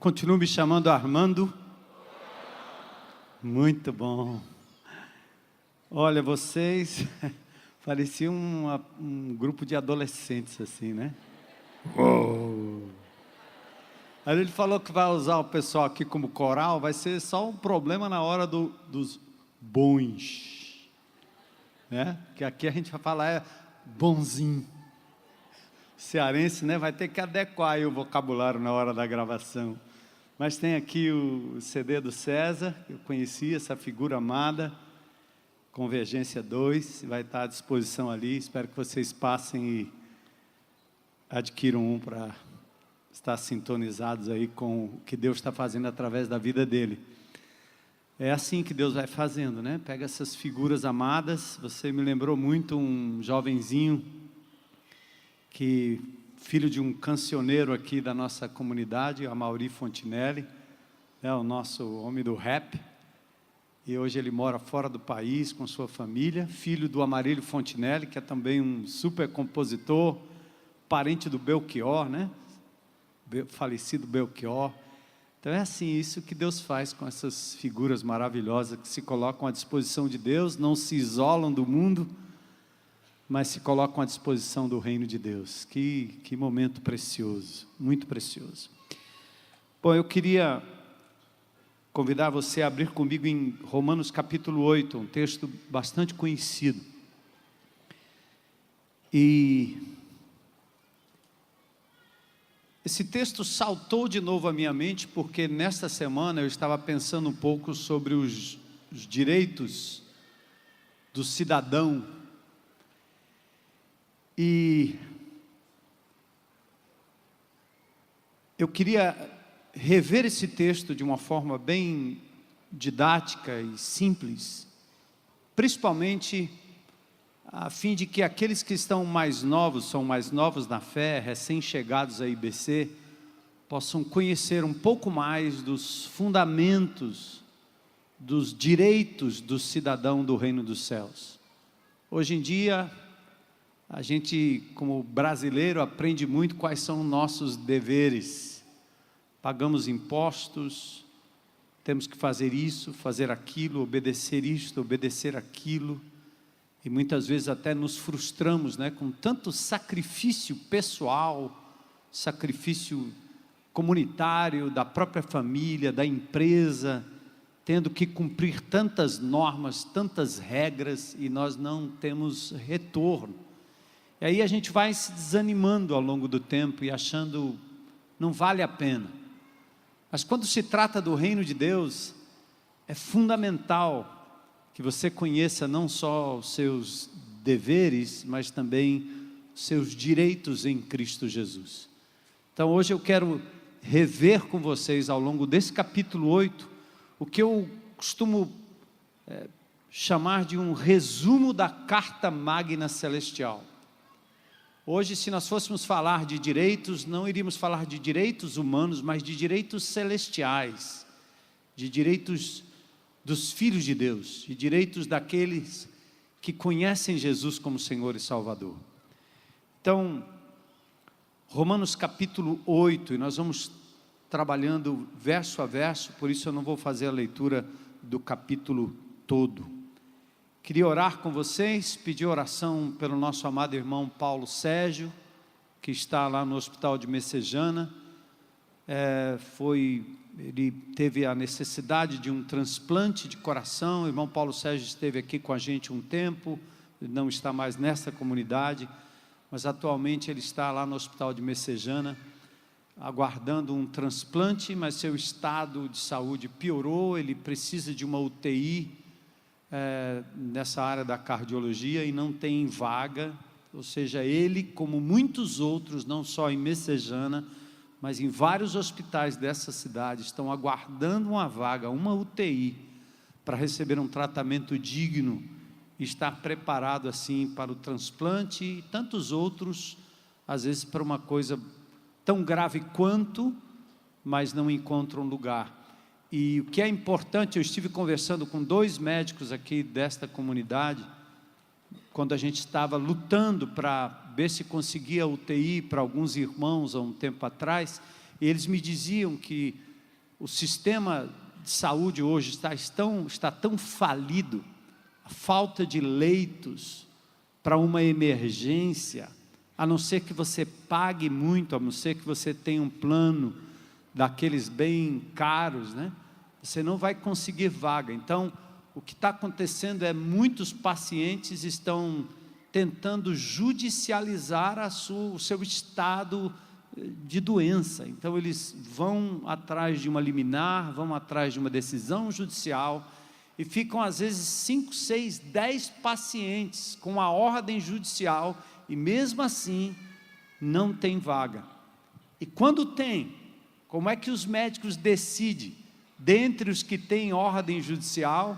Continuo me chamando Armando. Muito bom. Olha, vocês pareciam um grupo de adolescentes assim, né? Oh. Aí ele falou que vai usar o pessoal aqui como coral, vai ser só um problema na hora dos bons, né? Que aqui a gente vai falar bonzinho. Cearense, né? Vai ter que adequar aí o vocabulário na hora da gravação. Mas tem aqui o CD do César, eu conheci essa figura amada, Convergência 2, vai estar à disposição ali. Espero que vocês passem e adquiram um para estar sintonizados aí com o que Deus está fazendo através da vida dele. É assim que Deus vai fazendo, né? Pega essas figuras amadas. Você me lembrou muito um jovenzinho que, filho de um cancioneiro aqui da nossa comunidade, Amaury Fontinelli, o nosso homem do rap, e hoje ele mora fora do país com sua família, filho do Amarílio Fontinelli, que é também um super compositor, parente do Belchior, né? Falecido Belchior. Então é assim, isso que Deus faz com essas figuras maravilhosas que se colocam à disposição de Deus, não se isolam do mundo, mas se colocam à disposição do reino de Deus. Que momento precioso, muito precioso. Bom, eu queria convidar você a abrir comigo em Romanos capítulo 8, um texto bastante conhecido. E esse texto saltou de novo à minha mente, porque nesta semana eu estava pensando um pouco sobre os direitos do cidadão. E eu queria rever esse texto de uma forma bem didática e simples, principalmente a fim de que aqueles que estão mais novos, são mais novos na fé, recém-chegados à IBC, possam conhecer um pouco mais dos fundamentos, dos direitos do cidadão do reino dos céus. Hoje em dia, a gente, como brasileiro, aprende muito quais são nossos deveres. Pagamos impostos, temos que fazer isso, fazer aquilo, obedecer isto, obedecer aquilo. E muitas vezes até nos frustramos, né, com tanto sacrifício pessoal, sacrifício comunitário, da própria família, da empresa, tendo que cumprir tantas normas, tantas regras, e nós não temos retorno. E aí a gente vai se desanimando ao longo do tempo e achando não vale a pena. Mas quando se trata do reino de Deus, é fundamental que você conheça não só os seus deveres, mas também os seus direitos em Cristo Jesus. Então hoje eu quero rever com vocês ao longo desse capítulo 8, o que eu costumo chamar de um resumo da Carta Magna Celestial. Hoje, se nós fôssemos falar de direitos, não iríamos falar de direitos humanos, mas de direitos celestiais, de direitos dos filhos de Deus, de direitos daqueles que conhecem Jesus como Senhor e Salvador. Então, Romanos capítulo 8, e nós vamos trabalhando verso a verso, por isso eu não vou fazer a leitura do capítulo todo. Queria orar com vocês, pedir oração pelo nosso amado irmão Paulo Sérgio, que está lá no hospital de Messejana. Ele teve a necessidade de um transplante de coração. O irmão Paulo Sérgio esteve aqui com a gente um tempo, não está mais nessa comunidade, mas atualmente ele está lá no hospital de Messejana, aguardando um transplante, mas seu estado de saúde piorou, ele precisa de uma UTI, nessa área da cardiologia, e não tem vaga, ou seja, ele, como muitos outros, não só em Messejana, mas em vários hospitais dessa cidade, estão aguardando uma vaga, uma UTI, para receber um tratamento digno, e estar preparado assim para o transplante, e tantos outros, às vezes para uma coisa tão grave quanto, mas não encontram lugar. E o que é importante, eu estive conversando com 2 médicos aqui desta comunidade, quando a gente estava lutando para ver se conseguia UTI para alguns irmãos há um tempo atrás, e eles me diziam que o sistema de saúde hoje está tão falido, a falta de leitos para uma emergência, a não ser que você pague muito, a não ser que você tenha um plano daqueles bem caros, né? Você não vai conseguir vaga. Então, o que está acontecendo é muitos pacientes estão tentando judicializar o seu estado de doença. Então, eles vão atrás de uma liminar, vão atrás de uma decisão judicial, e ficam às vezes 5, 6, 10 pacientes com a ordem judicial, e mesmo assim não tem vaga. E quando tem, como é que os médicos decidem, dentre os que têm ordem judicial,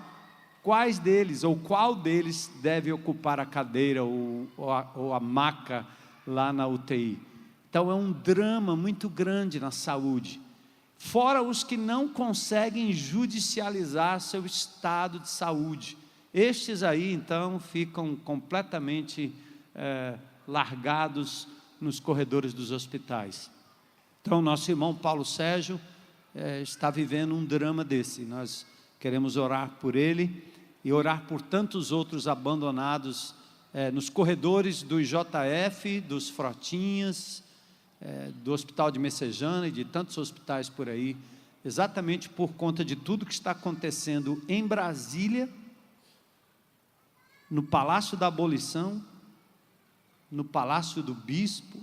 quais deles ou qual deles deve ocupar a cadeira ou a maca lá na UTI? Então é um drama muito grande na saúde. Fora os que não conseguem judicializar seu estado de saúde. Estes aí, então, ficam completamente largados nos corredores dos hospitais. Então, nosso irmão Paulo Sérgio está vivendo um drama desse. Nós queremos orar por ele e orar por tantos outros abandonados nos corredores do IJF, dos Frotinhas, do Hospital de Messejana e de tantos hospitais por aí, exatamente por conta de tudo que está acontecendo em Brasília, no Palácio da Abolição, no Palácio do Bispo,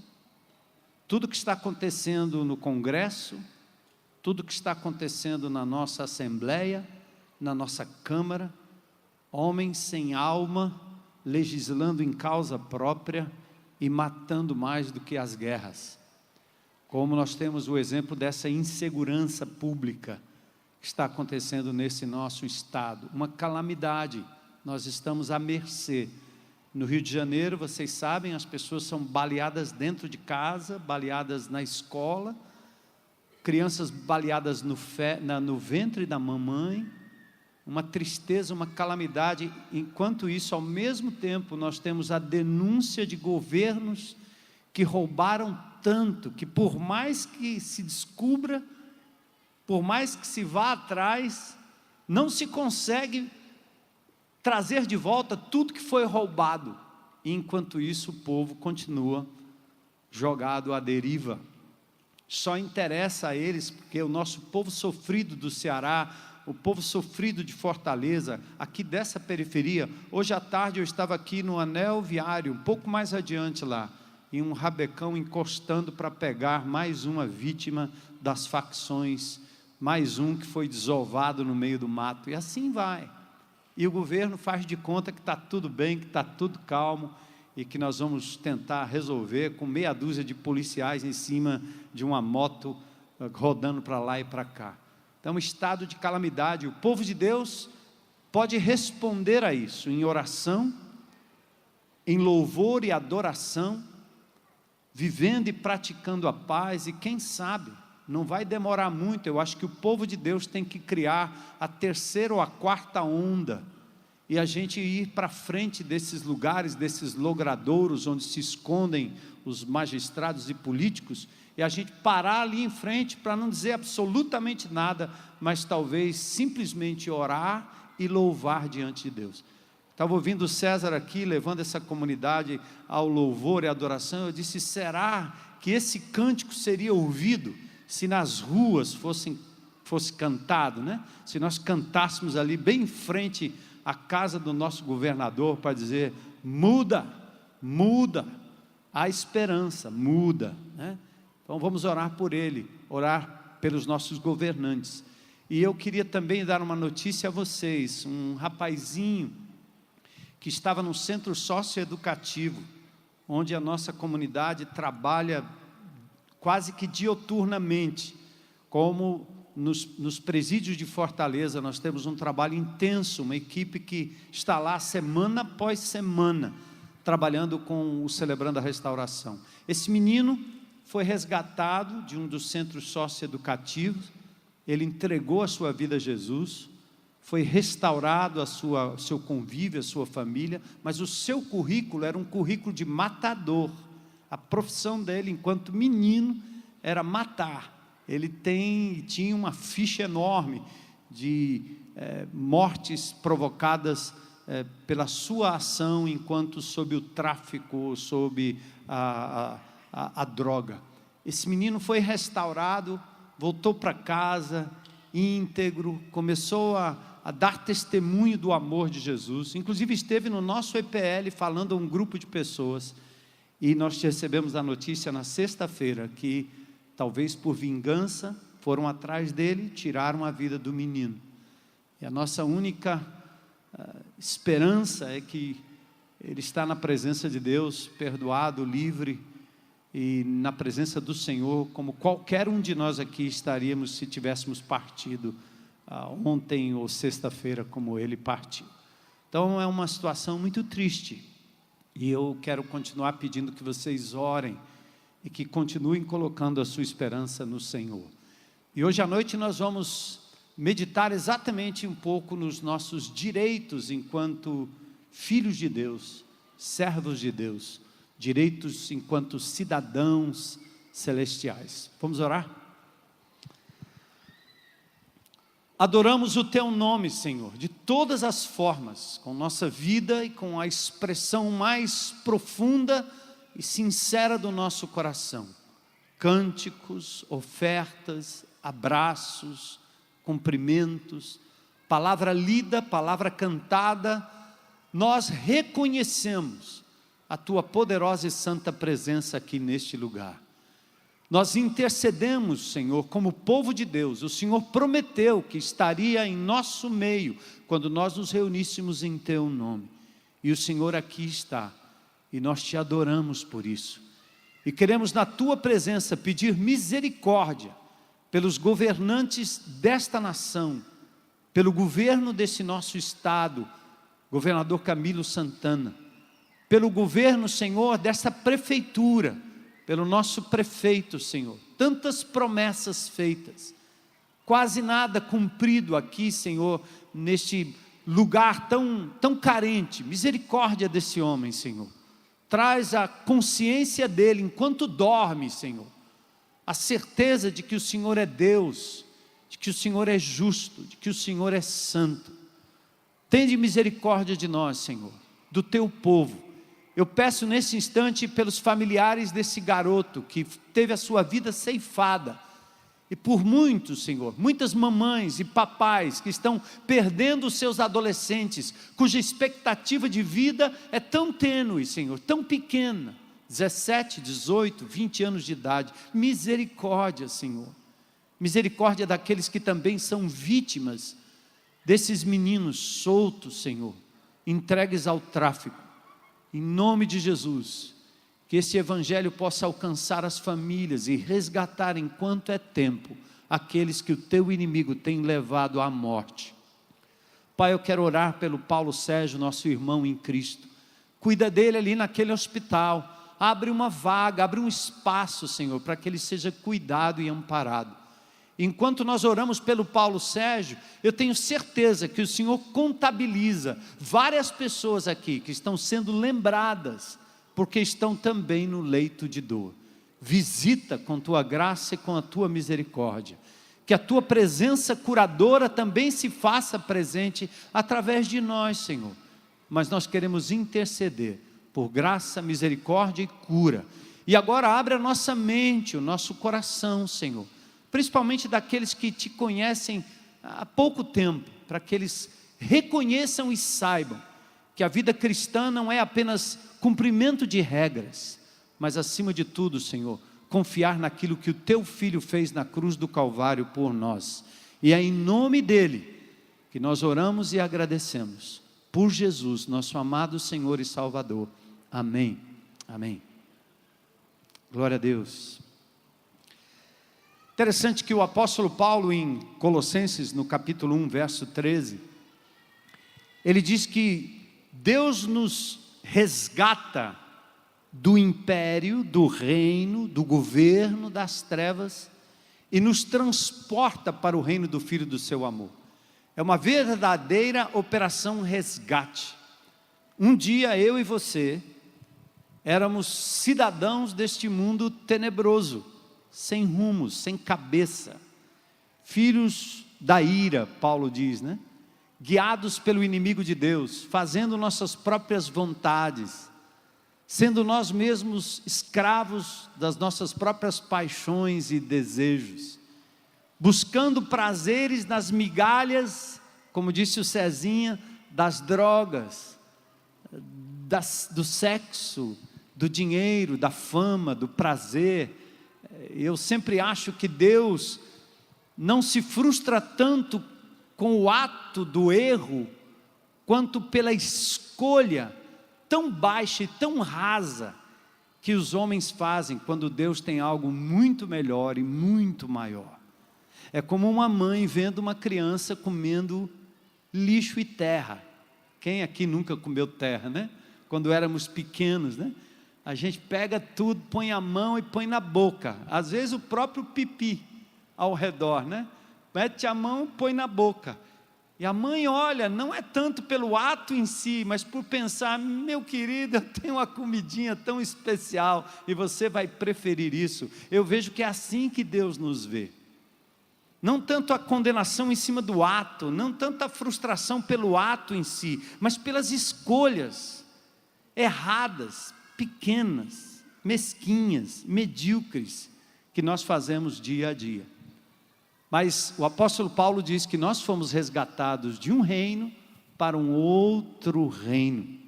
tudo que está acontecendo no Congresso, tudo que está acontecendo na nossa Assembleia, na nossa Câmara, homens sem alma, legislando em causa própria e matando mais do que as guerras. Como nós temos o exemplo dessa insegurança pública que está acontecendo nesse nosso estado, uma calamidade, nós estamos à mercê. No Rio de Janeiro, vocês sabem, as pessoas são baleadas dentro de casa, baleadas na escola, crianças baleadas no ventre da mamãe, uma tristeza, uma calamidade. Enquanto isso, ao mesmo tempo, nós temos a denúncia de governos que roubaram tanto, que por mais que se descubra, por mais que se vá atrás, não se consegue trazer de volta tudo que foi roubado. E enquanto isso, o povo continua jogado à deriva. Só interessa a eles, porque o nosso povo sofrido do Ceará, o povo sofrido de Fortaleza, aqui dessa periferia, hoje à tarde eu estava aqui no anel viário, um pouco mais adiante lá, e um rabecão encostando para pegar mais uma vítima das facções, mais um que foi desovado no meio do mato, e assim vai. E o governo faz de conta que está tudo bem, que está tudo calmo, e que nós vamos tentar resolver com meia dúzia de policiais em cima de uma moto, rodando para lá e para cá. Então, um estado de calamidade. O povo de Deus pode responder a isso em oração, em louvor e adoração, vivendo e praticando a paz, e quem sabe, não vai demorar muito. Eu acho que o povo de Deus tem que criar a terceira ou a quarta onda, e a gente ir para frente desses lugares, desses logradouros, onde se escondem os magistrados e políticos, e a gente parar ali em frente, para não dizer absolutamente nada, mas talvez simplesmente orar e louvar diante de Deus. Estava ouvindo o César aqui, levando essa comunidade ao louvor e adoração. Eu disse, será que esse cântico seria ouvido se nas ruas fosse cantado, né? Se nós cantássemos ali bem em frente à casa do nosso governador, para dizer, muda, muda, há esperança, muda, né? Então vamos orar por ele, orar pelos nossos governantes. E eu queria também dar uma notícia a vocês, um rapazinho que estava no centro socioeducativo, onde a nossa comunidade trabalha quase que dioturnamente, como nos presídios de Fortaleza, nós temos um trabalho intenso, uma equipe que está lá semana após semana, trabalhando com o Celebrando a Restauração. Esse menino foi resgatado de um dos centros socioeducativos, ele entregou a sua vida a Jesus, foi restaurado o seu convívio, a sua família, mas o seu currículo era um currículo de matador. A profissão dele, enquanto menino, era matar. ele tinha uma ficha enorme de mortes provocadas pela sua ação enquanto sob o tráfico, sob a droga. Esse menino foi restaurado, voltou para casa íntegro, começou a dar testemunho do amor de Jesus, inclusive esteve no nosso EPL falando a um grupo de pessoas, e nós recebemos a notícia na sexta-feira que talvez por vingança foram atrás dele, tiraram a vida do menino. E a nossa única esperança é que ele está na presença de Deus, perdoado, livre, e na presença do Senhor, como qualquer um de nós aqui estaríamos se tivéssemos partido ontem ou sexta-feira como ele partiu. Então é uma situação muito triste, e eu quero continuar pedindo que vocês orem, e que continuem colocando a sua esperança no Senhor. E hoje à noite nós vamos meditar exatamente um pouco nos nossos direitos enquanto filhos de Deus, servos de Deus, direitos enquanto cidadãos celestiais. Vamos orar? Adoramos o Teu nome, Senhor, de todas as formas, com nossa vida e com a expressão mais profunda e sincera do nosso coração. Cânticos, ofertas, abraços, cumprimentos, palavra lida, palavra cantada, nós reconhecemos a Tua poderosa e santa presença aqui neste lugar. Nós intercedemos, Senhor, como povo de Deus. O Senhor prometeu que estaria em nosso meio quando nós nos reuníssemos em Teu nome, e o Senhor aqui está, e nós Te adoramos por isso, e queremos na Tua presença pedir misericórdia pelos governantes desta nação, pelo governo desse nosso estado, governador Camilo Santana, pelo governo, Senhor, dessa prefeitura, pelo nosso prefeito, Senhor. Tantas promessas feitas, quase nada cumprido aqui, Senhor, neste lugar tão carente. Misericórdia desse homem, Senhor. Traz a consciência dele enquanto dorme, Senhor, a certeza de que o Senhor é Deus, de que o Senhor é justo, de que o Senhor é santo. Tende misericórdia de nós, Senhor, do Teu povo. Eu peço nesse instante pelos familiares desse garoto que teve a sua vida ceifada, e por muitos, Senhor, muitas mamães e papais que estão perdendo os seus adolescentes, cuja expectativa de vida é tão tênue, Senhor, tão pequena, 17, 18, 20 anos de idade. Misericórdia, Senhor, misericórdia daqueles que também são vítimas desses meninos soltos, Senhor, entregues ao tráfico. Em nome de Jesus, que esse evangelho possa alcançar as famílias e resgatar enquanto é tempo aqueles que o Teu inimigo tem levado à morte. Pai, eu quero orar pelo Paulo Sérgio, nosso irmão em Cristo. Cuida dele ali naquele hospital, abre uma vaga, abre um espaço, Senhor, para que ele seja cuidado e amparado. Enquanto nós oramos pelo Paulo Sérgio, eu tenho certeza que o Senhor contabiliza várias pessoas aqui que estão sendo lembradas, porque estão também no leito de dor. Visita com Tua graça e com a Tua misericórdia, que a Tua presença curadora também se faça presente através de nós, Senhor. Mas nós queremos interceder por graça, misericórdia e cura. E agora abre a nossa mente, o nosso coração, Senhor, principalmente daqueles que Te conhecem há pouco tempo, para que eles reconheçam e saibam que a vida cristã não é apenas cumprimento de regras, mas acima de tudo, Senhor, confiar naquilo que o Teu Filho fez na cruz do Calvário por nós. E é em nome dEle que nós oramos e agradecemos, por Jesus, nosso amado Senhor e Salvador. Amém. Amém. Glória a Deus. Interessante que o apóstolo Paulo, em Colossenses, no capítulo 1, verso 13, ele diz que Deus nos resgata do império, do reino, do governo das trevas, e nos transporta para o reino do Filho do seu amor. É uma verdadeira operação resgate. Um dia eu e você éramos cidadãos deste mundo tenebroso, sem rumo, sem cabeça, filhos da ira, Paulo diz, né? Guiados pelo inimigo de Deus, fazendo nossas próprias vontades, sendo nós mesmos escravos das nossas próprias paixões e desejos, buscando prazeres nas migalhas, como disse o Cezinha, das drogas, do sexo, do dinheiro, da fama, do prazer. Eu sempre acho que Deus não se frustra tanto com o ato do erro, quanto pela escolha tão baixa e tão rasa que os homens fazem quando Deus tem algo muito melhor e muito maior. É como uma mãe vendo uma criança comendo lixo e terra. Quem aqui nunca comeu terra, né? Quando éramos pequenos, né? A gente pega tudo, põe a mão e põe na boca. Às vezes o próprio pipi ao redor, né? Mete a mão, põe na boca. E a mãe olha, não é tanto pelo ato em si, mas por pensar, meu querido, eu tenho uma comidinha tão especial, e você vai preferir isso. Eu vejo que é assim que Deus nos vê. Não tanto a condenação em cima do ato, não tanto a frustração pelo ato em si, mas pelas escolhas erradas, pequenas, mesquinhas, medíocres, que nós fazemos dia a dia. Mas o apóstolo Paulo diz que nós fomos resgatados de um reino para um outro reino.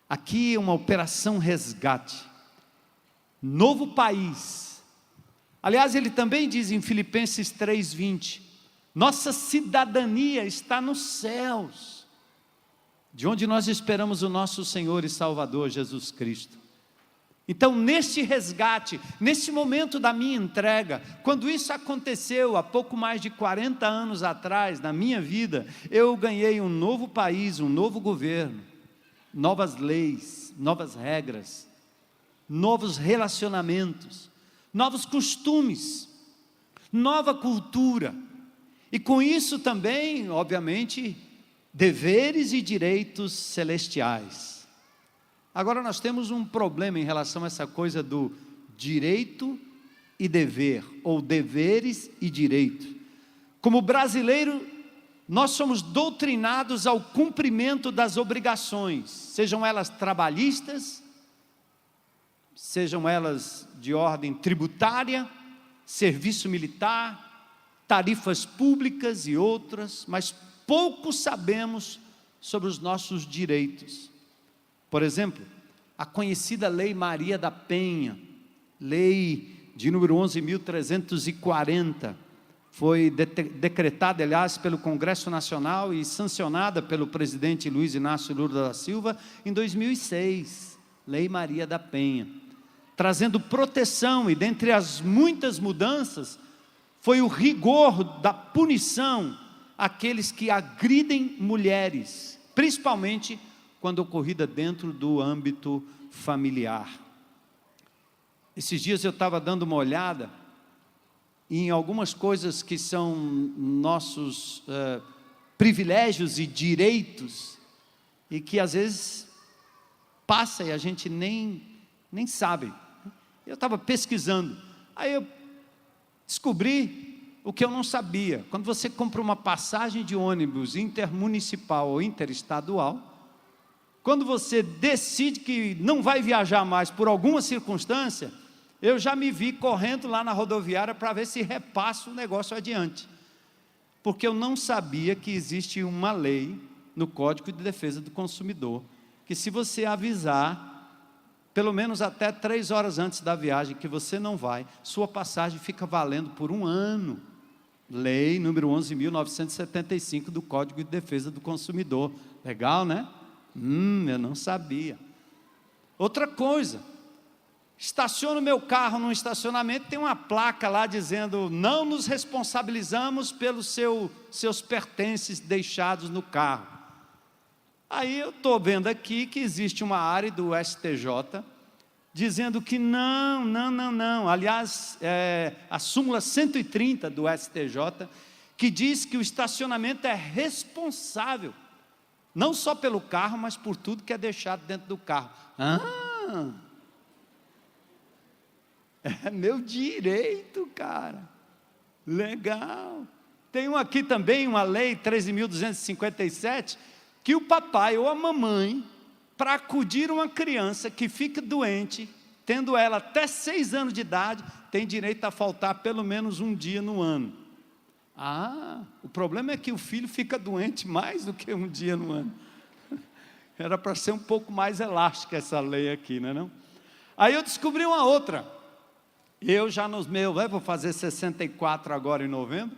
Aqui é uma operação resgate, novo país. Aliás, ele também diz em Filipenses 3:20, nossa cidadania está nos céus, de onde nós esperamos o nosso Senhor e Salvador Jesus Cristo. Então, neste resgate, nesse momento da minha entrega, quando isso aconteceu há pouco mais de 40 anos atrás, na minha vida, eu ganhei um novo país, um novo governo, novas leis, novas regras, novos relacionamentos, novos costumes, nova cultura, e com isso também, obviamente, deveres e direitos celestiais. Agora nós temos um problema em relação a essa coisa do direito e dever, ou deveres e direito. Como brasileiro, nós somos doutrinados ao cumprimento das obrigações, sejam elas trabalhistas, sejam elas de ordem tributária, serviço militar, tarifas públicas e outras, mas pouco sabemos sobre os nossos direitos. Por exemplo, a conhecida Lei Maria da Penha, lei de número 11.340, foi decretada, aliás, pelo Congresso Nacional e sancionada pelo presidente Luiz Inácio Lula da Silva em 2006, Lei Maria da Penha, trazendo proteção, e dentre as muitas mudanças, foi o rigor da punição àqueles que agridem mulheres, principalmente quando ocorrida dentro do âmbito familiar. Esses dias eu estava dando uma olhada em algumas coisas que são nossos privilégios e direitos, e que às vezes passa e a gente nem sabe. Eu estava pesquisando, aí eu descobri o que eu não sabia. Quando você compra uma passagem de ônibus intermunicipal ou interestadual, quando você decide que não vai viajar mais por alguma circunstância, eu já me vi correndo lá na rodoviária para ver se repasso o negócio adiante, porque eu não sabia que existe uma lei no Código de Defesa do Consumidor, que se você avisar, pelo menos até 3 horas antes da viagem, que você não vai, sua passagem fica valendo por 1 ano. Lei número 11.975 do Código de Defesa do Consumidor. Legal, né? Eu não sabia. Outra coisa, estaciono meu carro num estacionamento, tem uma placa lá dizendo, não nos responsabilizamos pelos seus pertences deixados no carro. Aí eu estou vendo aqui que existe uma área do STJ, dizendo que não, aliás, a súmula 130 do STJ, que diz que o estacionamento é responsável, não só pelo carro, mas por tudo que é deixado dentro do carro. É meu direito, cara. Legal. Tem aqui também uma lei 13.257, que o papai ou a mamãe, para acudir uma criança que fica doente, tendo ela até 6 anos de idade, tem direito a faltar pelo menos um dia no ano. O problema é que o filho fica doente mais do que um dia no ano. Era para ser um pouco mais elástica essa lei aqui, não é não? Aí eu descobri uma outra. Eu já nos meus, vou fazer 64 agora em novembro.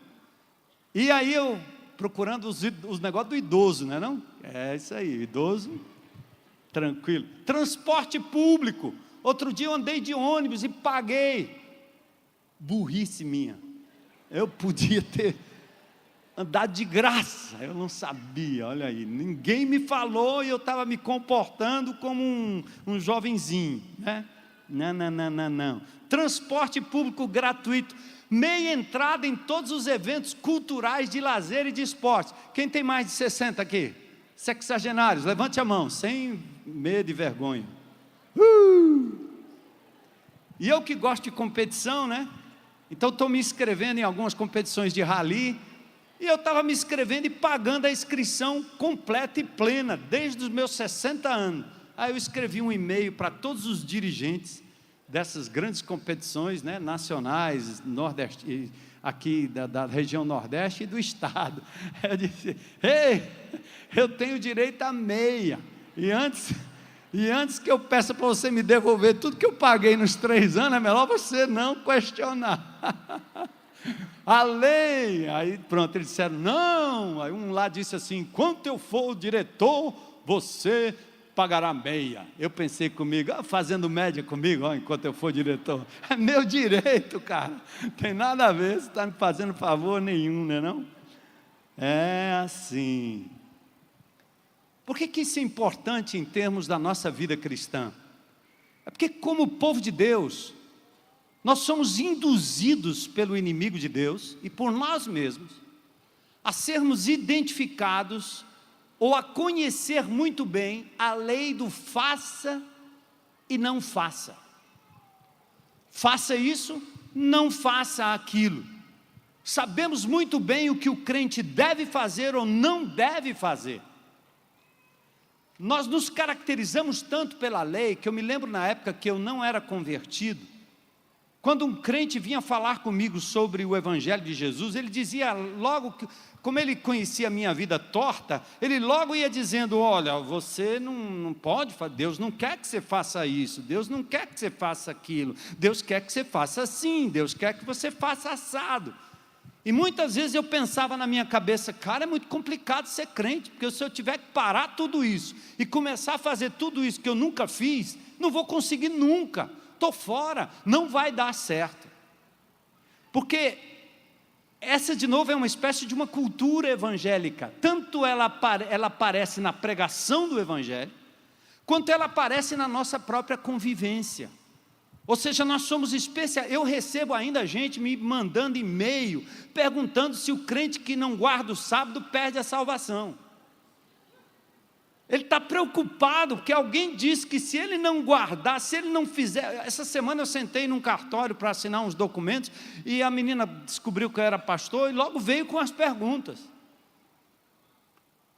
E aí eu procurando os negócios do idoso, não é não? É isso aí, idoso, tranquilo. Transporte público. Outro dia eu andei de ônibus e paguei. Burrice minha. Eu podia ter andado de graça, eu não sabia, olha aí. Ninguém me falou e eu estava me comportando como um jovenzinho, né? Não. Transporte público gratuito. Meia entrada em todos os eventos culturais de lazer e de esporte. Quem tem mais de 60 aqui? Sexagenários, levante a mão, sem medo e vergonha. E eu que gosto de competição, né? Então estou me inscrevendo em algumas competições de rally. E eu estava me inscrevendo e pagando a inscrição completa e plena, desde os meus 60 anos. Aí eu escrevi um e-mail para todos os dirigentes dessas grandes competições, né, nacionais, nordeste, aqui da região Nordeste e do Estado. Eu disse: ei, eu tenho direito a meia. E antes que eu peça para você me devolver tudo que eu paguei nos 3 anos, é melhor você não questionar. A lei. Aí pronto, eles disseram não. Aí um lá disse assim: enquanto eu for o diretor, você pagará meia. Eu pensei comigo, fazendo média comigo, enquanto eu for diretor. É meu direito, cara. Não tem nada a ver, você está me fazendo favor nenhum, não é não? É assim. Por que isso é importante em termos da nossa vida cristã? É porque, como povo de Deus, nós somos induzidos pelo inimigo de Deus e por nós mesmos a sermos identificados ou a conhecer muito bem a lei do faça e não faça. Faça isso, não faça aquilo. Sabemos muito bem o que o crente deve fazer ou não deve fazer. Nós nos caracterizamos tanto pela lei, que eu me lembro na época que eu não era convertido, quando um crente vinha falar comigo sobre o Evangelho de Jesus, ele dizia logo, como ele conhecia a minha vida torta, ele logo ia dizendo: olha, você não pode, Deus não quer que você faça isso, Deus não quer que você faça aquilo, Deus quer que você faça assim, Deus quer que você faça assado. E muitas vezes eu pensava na minha cabeça: cara, é muito complicado ser crente, porque se eu tiver que parar tudo isso e começar a fazer tudo isso que eu nunca fiz, não vou conseguir nunca. Estou fora, não vai dar certo. Porque essa de novo é uma espécie de uma cultura evangélica. Tanto ela aparece na pregação do Evangelho, quanto ela aparece na nossa própria convivência. Ou seja, nós somos especiais. Eu recebo ainda gente me mandando e-mail, perguntando se o crente que não guarda o sábado perde a salvação. Ele está preocupado, porque alguém disse que se ele não guardar, se ele não fizer... Essa semana eu sentei num cartório para assinar uns documentos, e a menina descobriu que eu era pastor, e logo veio com as perguntas.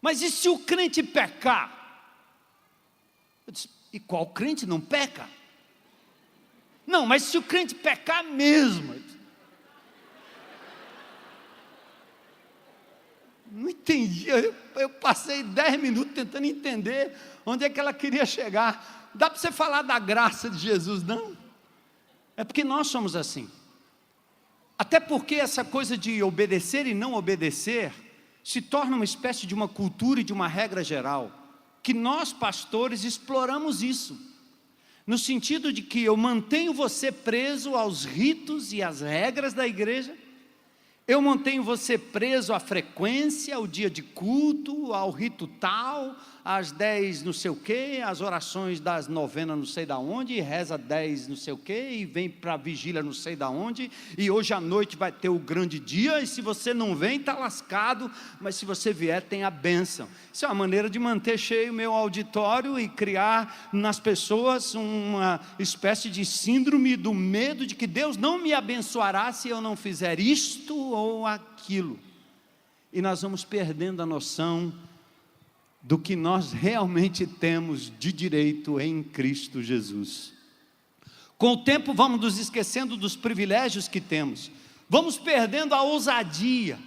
Mas e se o crente pecar? Eu disse: e qual crente não peca? Não, mas se o crente pecar mesmo... Não entendi, eu passei 10 minutos tentando entender onde é que ela queria chegar. Dá para você falar da graça de Jesus, não? É porque nós somos assim. Até porque essa coisa de obedecer e não obedecer se torna uma espécie de uma cultura e de uma regra geral, que nós pastores exploramos isso, no sentido de que eu mantenho você preso aos ritos e às regras da igreja, Eu mantenho você preso à frequência, ao dia de culto, ao rito tal, às 10 não sei o quê, às orações das novenas não sei da onde, e reza 10 não sei o quê, e vem para a vigília não sei da onde, e hoje à noite vai ter o grande dia, e se você não vem, está lascado, mas se você vier, tem a bênção. Isso é uma maneira de manter cheio o meu auditório e criar nas pessoas uma espécie de síndrome do medo de que Deus não me abençoará se eu não fizer isto ou aquilo. E nós vamos perdendo a noção do que nós realmente temos de direito em Cristo Jesus. Com o tempo vamos nos esquecendo dos privilégios que temos, vamos perdendo a ousadia,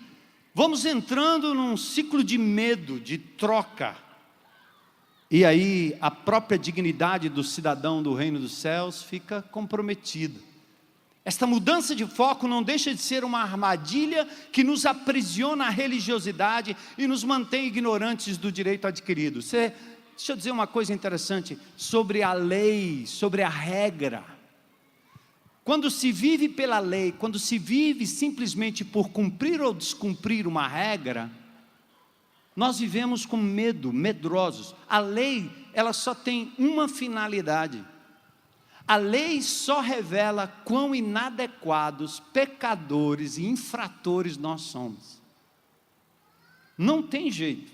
vamos entrando num ciclo de medo, de troca, e aí a própria dignidade do cidadão do reino dos céus fica comprometida. Esta mudança de foco não deixa de ser uma armadilha que nos aprisiona à religiosidade e nos mantém ignorantes do direito adquirido. Deixa eu dizer uma coisa interessante sobre a lei, sobre a regra. Quando se vive pela lei, quando se vive simplesmente por cumprir ou descumprir uma regra, nós vivemos com medo, medrosos. A lei, ela só tem uma finalidade. A lei só revela quão inadequados, pecadores e infratores nós somos. Não tem jeito.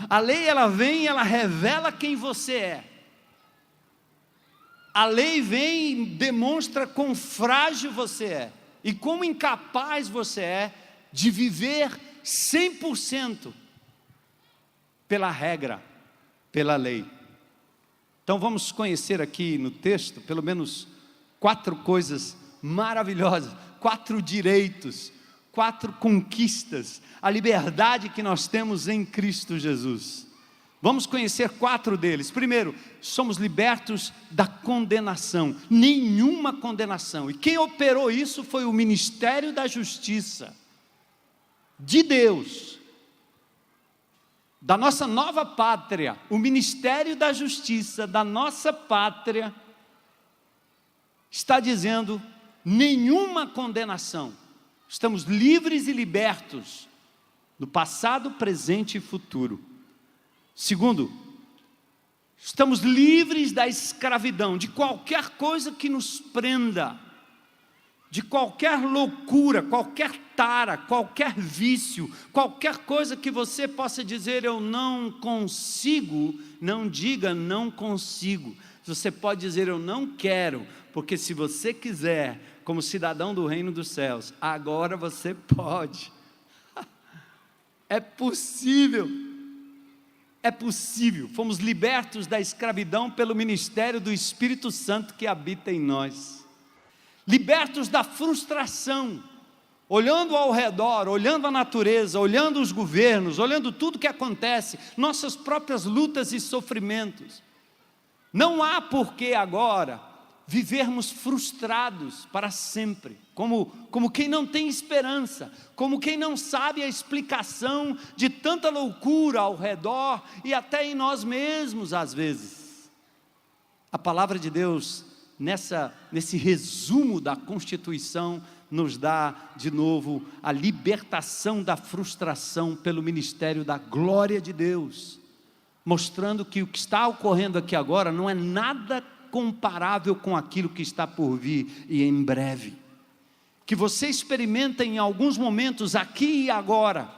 A lei, ela vem e ela revela quem você é. A lei vem e demonstra quão frágil você é e quão incapaz você é de viver 100% pela regra, pela lei. Então vamos conhecer aqui no texto, pelo menos 4 coisas maravilhosas, 4 direitos, 4 conquistas, a liberdade que nós temos em Cristo Jesus. Vamos conhecer 4 deles. Primeiro, somos libertos da condenação, nenhuma condenação. E quem operou isso foi o Ministério da Justiça de Deus, da nossa nova pátria, o Ministério da Justiça da nossa pátria, está dizendo nenhuma condenação. Estamos livres e libertos no passado, presente e futuro. Segundo, estamos livres da escravidão, de qualquer coisa que nos prenda, de qualquer loucura, qualquer tara, qualquer vício, qualquer coisa que você possa dizer eu não consigo, não diga não consigo. Você pode dizer eu não quero, porque se você quiser, como cidadão do reino dos céus, agora você pode. É possível. É possível. Fomos libertos da escravidão pelo ministério do Espírito Santo que habita em nós. Libertos da frustração, olhando ao redor, olhando a natureza, olhando os governos, olhando tudo que acontece, nossas próprias lutas e sofrimentos. Não há porquê agora vivermos frustrados para sempre, como quem não tem esperança, como quem não sabe a explicação de tanta loucura ao redor e até em nós mesmos às vezes. A palavra de Deus, nesse resumo da Constituição, nos dá de novo a libertação da frustração pelo ministério da glória de Deus, mostrando que o que está ocorrendo aqui agora não é nada comparável com aquilo que está por vir e em breve, que você experimenta em alguns momentos aqui e agora,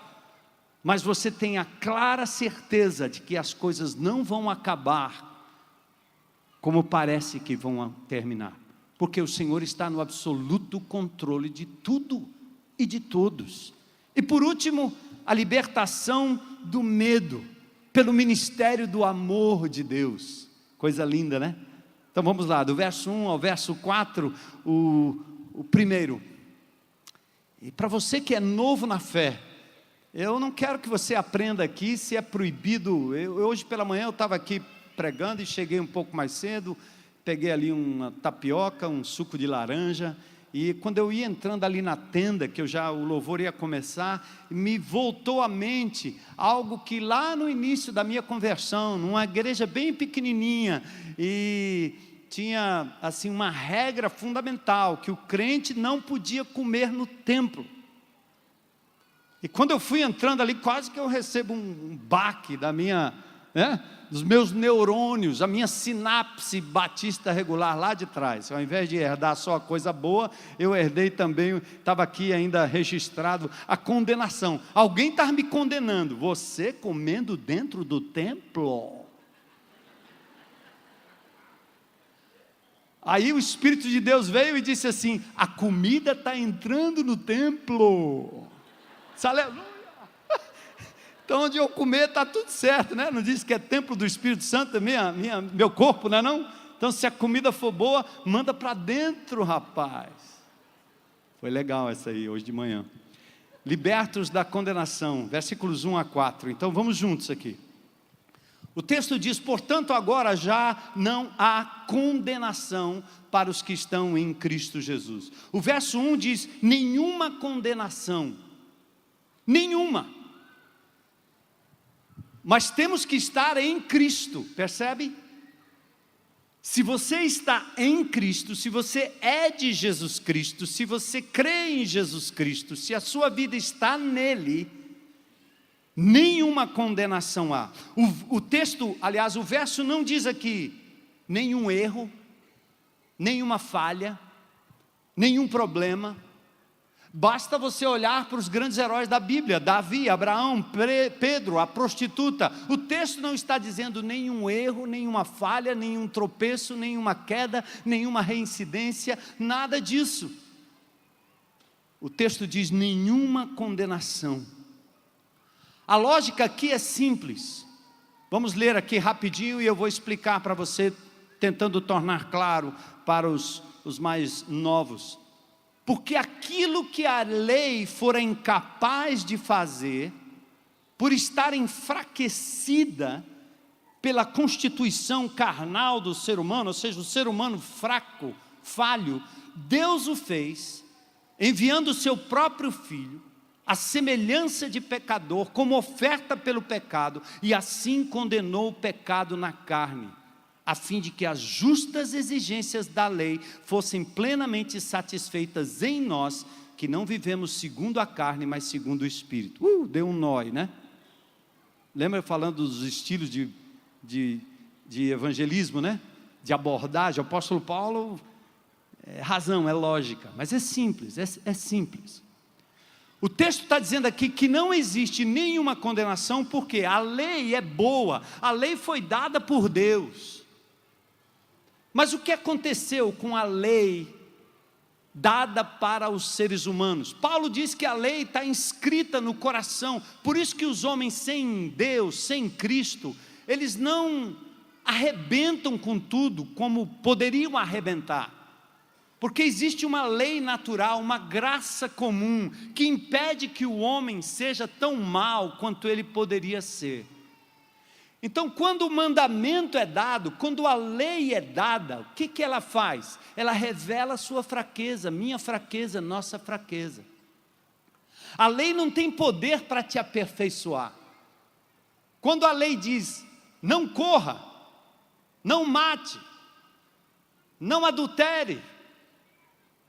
mas você tem a clara certeza de que as coisas não vão acabar como parece que vão terminar, porque o Senhor está no absoluto controle de tudo e de todos. E por último, a libertação do medo, pelo ministério do amor de Deus. Coisa linda, né? Então vamos lá, do verso 1 ao verso 4, o primeiro. E para você que é novo na fé, eu não quero que você aprenda aqui se é proibido. Hoje pela manhã eu estava aqui pregando e cheguei um pouco mais cedo, peguei ali uma tapioca, um suco de laranja, e quando eu ia entrando ali na tenda, que o louvor ia começar, me voltou à mente algo que lá no início da minha conversão, numa igreja bem pequenininha, e tinha assim uma regra fundamental, que o crente não podia comer no templo. E quando eu fui entrando ali, quase que eu recebo um baque da minha, dos meus neurônios, a minha sinapse batista regular lá de trás. Ao invés de herdar só a coisa boa, eu herdei também, estava aqui ainda registrado, a condenação. Alguém estava me condenando. Você comendo dentro do templo? Aí o Espírito de Deus veio e disse assim: a comida está entrando no templo. Aleluia! Então onde eu comer está tudo certo, né? Não diz que é templo do Espírito Santo, meu corpo, não é não? Então se a comida for boa, manda para dentro, rapaz. Foi legal essa aí, hoje de manhã. Libertos da condenação, versículos 1 a 4. Então vamos juntos aqui. O texto diz: portanto agora já não há condenação para os que estão em Cristo Jesus. O verso 1 diz: nenhuma condenação. Nenhuma. Mas temos que estar em Cristo, percebe? Se você está em Cristo, se você é de Jesus Cristo, se você crê em Jesus Cristo, se a sua vida está nele, nenhuma condenação há. O texto, aliás, o verso não diz aqui nenhum erro, nenhuma falha, nenhum problema. Basta você olhar para os grandes heróis da Bíblia: Davi, Abraão, Pedro, a prostituta. O texto não está dizendo nenhum erro, nenhuma falha, nenhum tropeço, nenhuma queda, nenhuma reincidência, nada disso. O texto diz nenhuma condenação. A lógica aqui é simples. Vamos ler aqui rapidinho e eu vou explicar para você, tentando tornar claro para os mais novos. Porque aquilo que a lei fora incapaz de fazer, por estar enfraquecida pela constituição carnal do ser humano, ou seja, o ser humano fraco, falho, Deus o fez, enviando o seu próprio Filho, a semelhança de pecador, como oferta pelo pecado, e assim condenou o pecado na carne, a fim de que as justas exigências da lei fossem plenamente satisfeitas em nós, que não vivemos segundo a carne, mas segundo o Espírito. Deu um nó, né? Lembra eu falando dos estilos de evangelismo, né? De abordagem. O apóstolo Paulo, é razão, é lógica, mas é simples, é simples. O texto está dizendo aqui que não existe nenhuma condenação, porque a lei é boa, a lei foi dada por Deus. Mas o que aconteceu com a lei dada para os seres humanos? Paulo diz que a lei está inscrita no coração, por isso que os homens sem Deus, sem Cristo, eles não arrebentam com tudo como poderiam arrebentar. Porque existe uma lei natural, uma graça comum, que impede que o homem seja tão mau quanto ele poderia ser. Então, quando o mandamento é dado, quando a lei é dada, o que ela faz? Ela revela a sua fraqueza, minha fraqueza, nossa fraqueza. A lei não tem poder para te aperfeiçoar. Quando a lei diz: não corra, não mate, não adultere,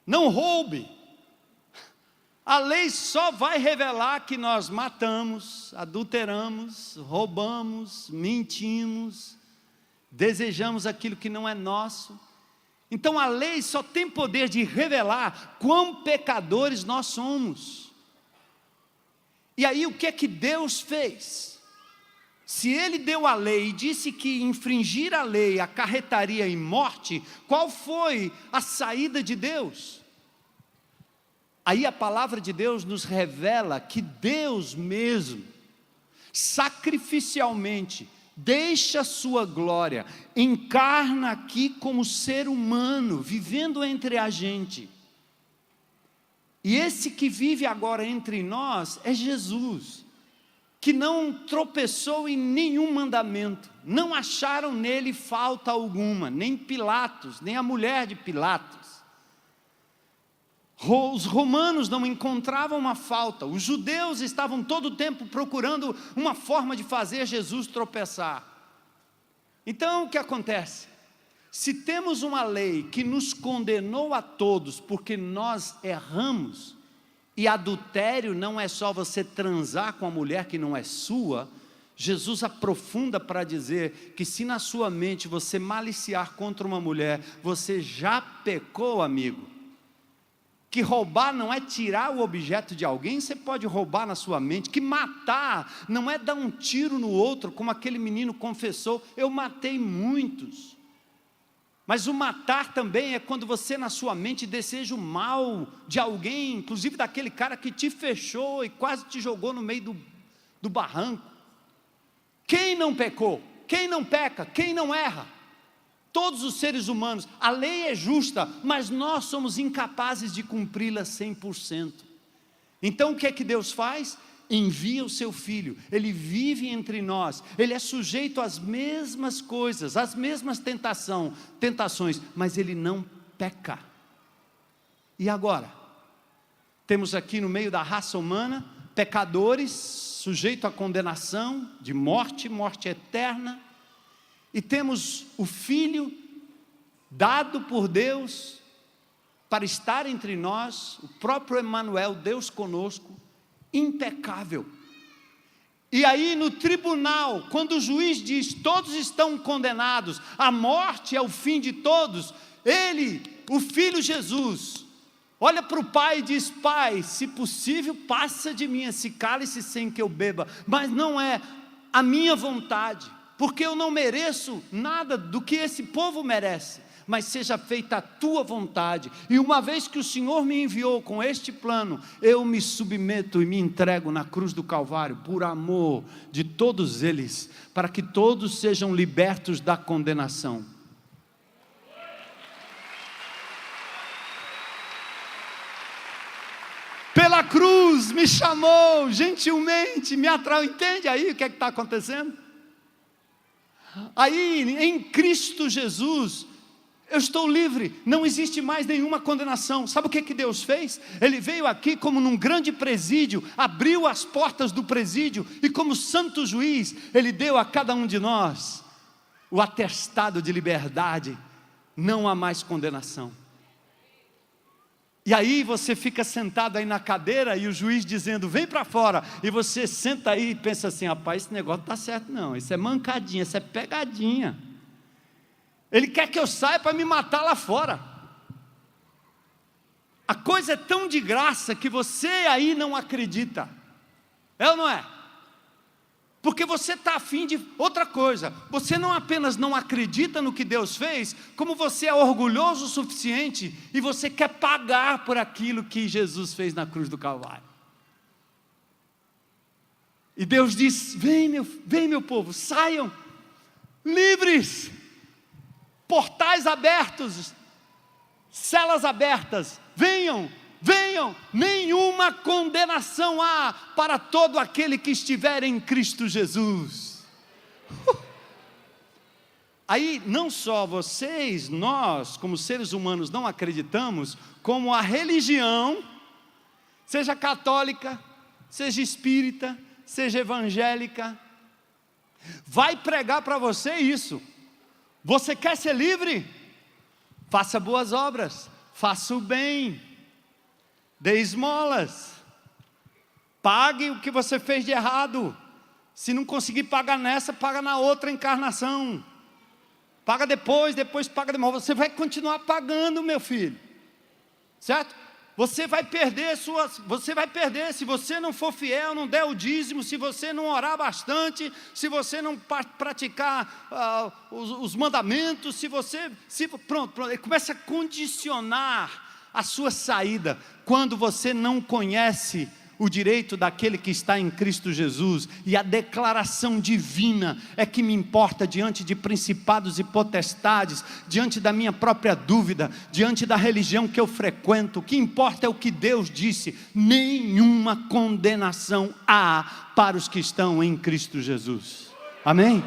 não roube, a lei só vai revelar que nós matamos, adulteramos, roubamos, mentimos, desejamos aquilo que não é nosso. Então a lei só tem poder de revelar quão pecadores nós somos. E aí o que é que Deus fez? Se Ele deu a lei e disse que infringir a lei acarretaria em morte, qual foi a saída de Deus? Aí a palavra de Deus nos revela que Deus mesmo, sacrificialmente, deixa a sua glória, encarna aqui como ser humano, vivendo entre a gente. E esse que vive agora entre nós é Jesus, que não tropeçou em nenhum mandamento, não acharam nele falta alguma, nem Pilatos, nem a mulher de Pilatos. Os romanos não encontravam uma falta, os judeus estavam todo o tempo procurando uma forma de fazer Jesus tropeçar. Então o que acontece? Se temos uma lei que nos condenou a todos porque nós erramos, E adultério não é só você transar com a mulher que não é sua. Jesus aprofunda para dizer que se na sua mente você maliciar contra uma mulher, você já pecou, amigo. Que roubar não é tirar o objeto de alguém, você pode roubar na sua mente. Que matar não é dar um tiro no outro, como aquele menino confessou, eu matei muitos. Mas o matar também é quando você na sua mente deseja o mal de alguém, inclusive daquele cara que te fechou e quase te jogou no meio do barranco. Quem não pecou? Quem não peca? Quem não erra? Todos os seres humanos. A lei é justa, mas nós somos incapazes de cumpri-la 100%. Então o que é que Deus faz? Envia o seu Filho, Ele vive entre nós, Ele é sujeito às mesmas coisas, às mesmas tentações, mas Ele não peca. E agora? Temos aqui no meio da raça humana, pecadores, sujeitos à condenação, de morte eterna, e temos o Filho, dado por Deus, para estar entre nós, o próprio Emanuel, Deus conosco, impecável. E aí no tribunal, quando o juiz diz, todos estão condenados, a morte é o fim de todos, ele, o Filho Jesus, olha para o Pai e diz, Pai, se possível, passa de mim esse cálice sem que eu beba, mas não é a minha vontade, porque eu não mereço nada do que esse povo merece, mas seja feita a tua vontade. E uma vez que o Senhor me enviou com este plano, eu me submeto e me entrego na cruz do Calvário, por amor de todos eles, para que todos sejam libertos da condenação. Pela cruz me chamou, gentilmente, me atraiu. Entende aí o que é que está acontecendo? Aí em Cristo Jesus, eu estou livre, não existe mais nenhuma condenação. Sabe o que Deus fez? Ele veio aqui como num grande presídio, abriu as portas do presídio, e como santo juiz, Ele deu a cada um de nós o atestado de liberdade, não há mais condenação. E aí você fica sentado aí na cadeira, e o juiz dizendo, vem para fora, e você senta aí e pensa assim, rapaz, esse negócio não está certo não, isso é mancadinha, isso é pegadinha. Ele quer que eu saia para me matar lá fora. A coisa é tão de graça que você aí não acredita. É ou não é? Porque você está afim de outra coisa. Você não apenas não acredita no que Deus fez, como você é orgulhoso o suficiente e você quer pagar por aquilo que Jesus fez na cruz do Calvário. E Deus diz, vem meu povo, saiam livres. Portais abertos, celas abertas, venham, nenhuma condenação há para todo aquele que estiver em Cristo Jesus. Aí não só vocês, nós como seres humanos não acreditamos, como a religião, seja católica, seja espírita, seja evangélica, vai pregar para você isso. Você quer ser livre? Faça boas obras, faça o bem, dê esmolas, pague o que você fez de errado. Se não conseguir pagar nessa, paga na outra encarnação. Paga depois paga depois. Você vai continuar pagando, meu filho, certo? Você vai perder se você não for fiel, não der o dízimo, se você não orar bastante, se você não praticar os mandamentos, pronto, ele começa a condicionar a sua saída, quando você não conhece o direito daquele que está em Cristo Jesus, e a declaração divina é que me importa diante de principados e potestades, diante da minha própria dúvida, diante da religião que eu frequento. O que importa é o que Deus disse, nenhuma condenação há para os que estão em Cristo Jesus. Amém?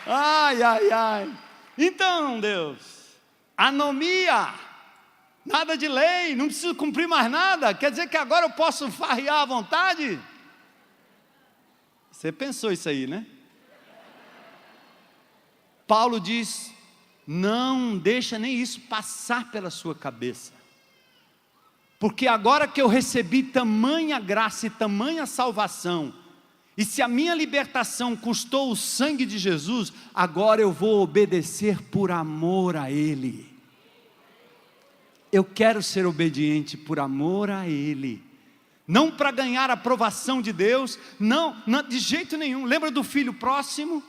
Ai. Então, Deus, anomia, nada de lei, não preciso cumprir mais nada, quer dizer que agora eu posso farrear à vontade? Você pensou isso aí, né? Paulo diz, não deixa nem isso passar pela sua cabeça. Porque agora que eu recebi tamanha graça e tamanha salvação, e se a minha libertação custou o sangue de Jesus, agora eu vou obedecer por amor a Ele. Eu quero ser obediente por amor a Ele. Não para ganhar a aprovação de Deus, não, de jeito nenhum. Lembra do filho próximo?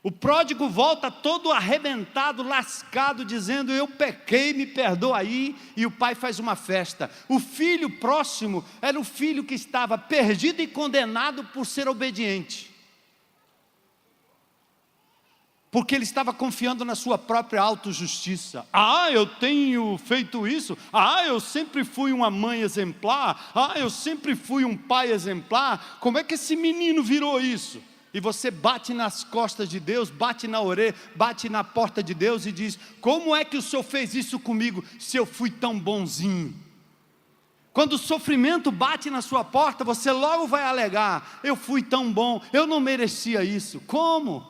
O pródigo volta todo arrebentado, lascado, dizendo: eu pequei, me perdoa aí, e o pai faz uma festa. O filho próximo era o filho que estava perdido e condenado por ser obediente, porque ele estava confiando na sua própria autojustiça. Eu tenho feito isso, eu sempre fui uma mãe exemplar, eu sempre fui um pai exemplar, como é que esse menino virou isso? E você bate nas costas de Deus, bate na orelha, bate na porta de Deus e diz: como é que o Senhor fez isso comigo, se eu fui tão bonzinho? Quando o sofrimento bate na sua porta, você logo vai alegar: eu fui tão bom, eu não merecia isso. Como?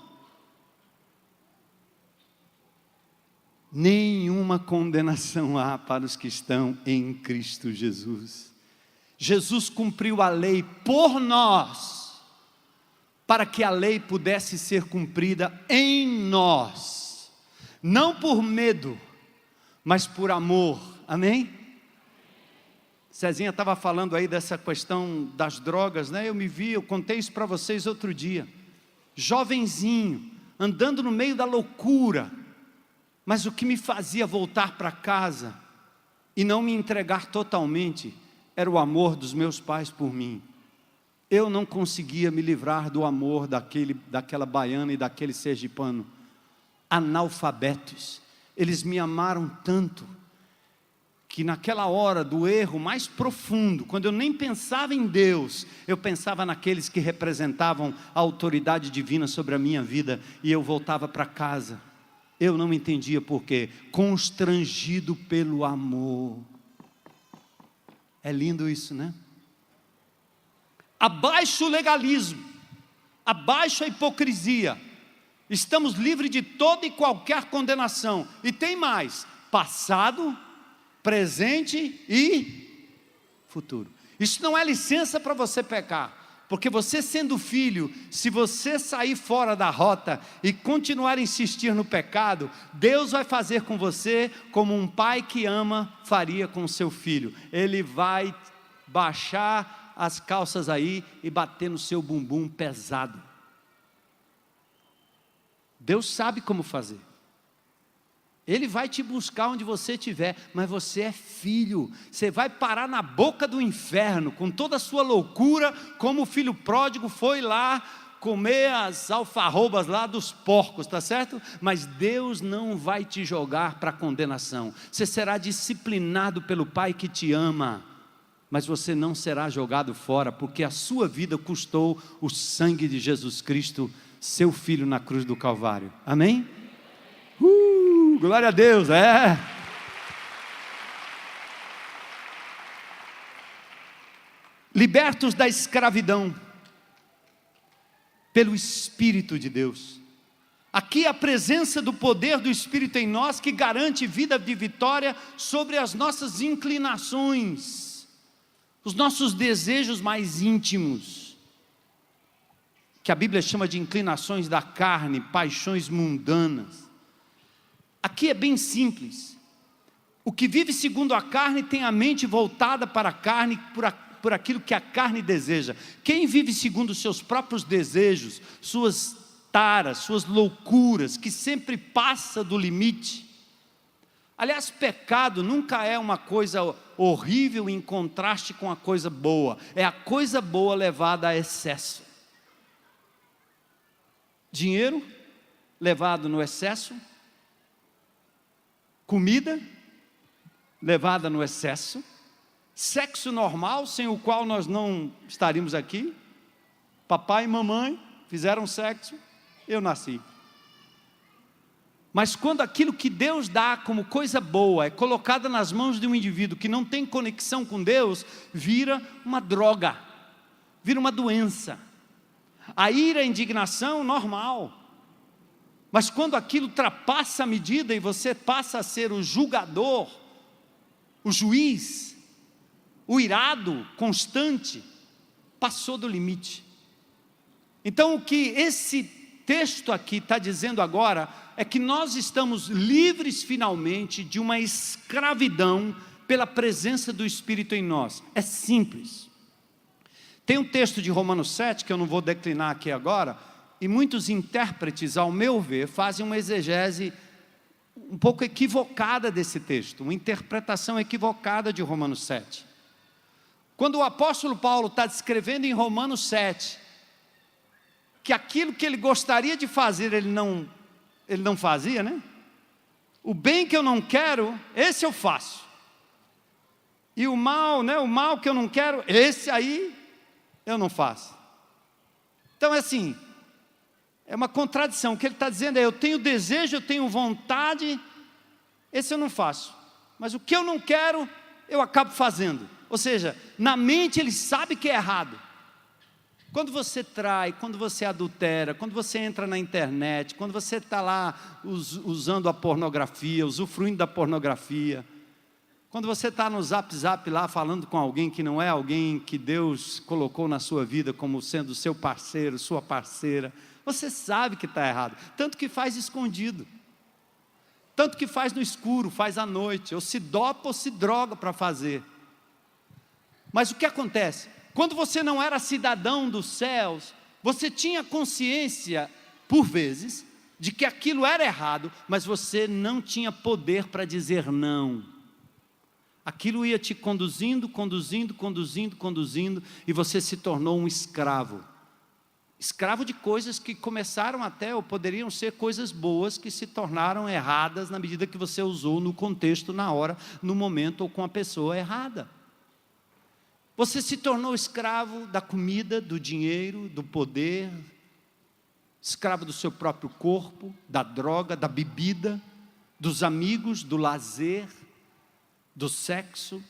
Nenhuma condenação há para os que estão em Cristo Jesus. Jesus cumpriu a lei por nós, para que a lei pudesse ser cumprida em nós, não por medo, mas por amor. Amém? Cezinha estava falando aí dessa questão das drogas, né? Eu contei isso para vocês outro dia, jovenzinho, andando no meio da loucura, mas o que me fazia voltar para casa e não me entregar totalmente, era o amor dos meus pais por mim. Eu não conseguia me livrar do amor daquela baiana e daquele sergipano, analfabetos. Eles me amaram tanto, que naquela hora do erro mais profundo, quando eu nem pensava em Deus, eu pensava naqueles que representavam a autoridade divina sobre a minha vida, e eu voltava para casa. Eu não entendia por quê, constrangido pelo amor. É lindo isso, né? Abaixo o legalismo, abaixo a hipocrisia, estamos livres de toda e qualquer condenação. E tem mais: passado, presente e futuro. Isso não é licença para você pecar, porque você sendo filho, se você sair fora da rota e continuar a insistir no pecado, Deus vai fazer com você como um pai que ama faria com o seu filho. Ele vai baixar as calças aí e bater no seu bumbum pesado. Deus sabe como fazer. Ele vai te buscar onde você estiver, mas você é filho, você vai parar na boca do inferno, com toda a sua loucura, como o filho pródigo foi lá comer as alfarrobas lá dos porcos, tá certo? Mas Deus não vai te jogar para condenação, você será disciplinado pelo Pai que te ama, mas você não será jogado fora, porque a sua vida custou o sangue de Jesus Cristo, seu Filho na cruz do Calvário. Amém? Glória a Deus, Libertos da escravidão, pelo Espírito de Deus. Aqui a presença do poder do Espírito em nós, que garante vida de vitória sobre as nossas inclinações, os nossos desejos mais íntimos, que a Bíblia chama de inclinações da carne, paixões mundanas. Aqui é bem simples. O que vive segundo a carne tem a mente voltada para a carne, por aquilo que a carne deseja. Quem vive segundo os seus próprios desejos, suas taras, suas loucuras, que sempre passa do limite. Aliás, pecado nunca é uma coisa horrível em contraste com a coisa boa. É a coisa boa levada a excesso. Dinheiro levado no excesso. Comida levada no excesso. Sexo normal, sem o qual nós não estaríamos aqui. Papai e mamãe fizeram sexo, eu nasci. Mas quando aquilo que Deus dá como coisa boa é colocada nas mãos de um indivíduo que não tem conexão com Deus, vira uma droga, vira uma doença. A ira, a indignação, normal. Mas quando aquilo ultrapassa a medida e você passa a ser o julgador, o juiz, o irado constante, passou do limite. Então o que esse texto aqui está dizendo agora é que nós estamos livres finalmente de uma escravidão pela presença do Espírito em nós. É simples. Tem um texto de Romanos 7 que eu não vou declinar aqui agora, e muitos intérpretes, ao meu ver, fazem uma exegese um pouco equivocada desse texto, uma interpretação equivocada de Romanos 7. Quando o apóstolo Paulo está descrevendo em Romanos 7, que aquilo que ele gostaria de fazer, ele não fazia, né? O bem que eu não quero, esse eu faço. E o mal, né? O mal que eu não quero, esse aí eu não faço. Então é assim, é uma contradição. O que ele está dizendo é: eu tenho desejo, eu tenho vontade, esse eu não faço. Mas o que eu não quero, eu acabo fazendo. Ou seja, na mente ele sabe que é errado. Quando você trai, quando você adultera, quando você entra na internet, quando você está lá usando a pornografia, usufruindo da pornografia, quando você está no zap lá falando com alguém que não é alguém que Deus colocou na sua vida como sendo seu parceiro, sua parceira, você sabe que está errado, tanto que faz escondido, tanto que faz no escuro, faz à noite, ou se dopa ou se droga para fazer. Mas o que acontece? Quando você não era cidadão dos céus, você tinha consciência, por vezes, de que aquilo era errado, mas você não tinha poder para dizer não. Aquilo ia te conduzindo, e você se tornou um escravo. Escravo de coisas que começaram até, ou poderiam ser coisas boas, que se tornaram erradas na medida que você usou no contexto, na hora, no momento, ou com a pessoa errada. Você se tornou escravo da comida, do dinheiro, do poder, escravo do seu próprio corpo, da droga, da bebida, dos amigos, do lazer, do sexo.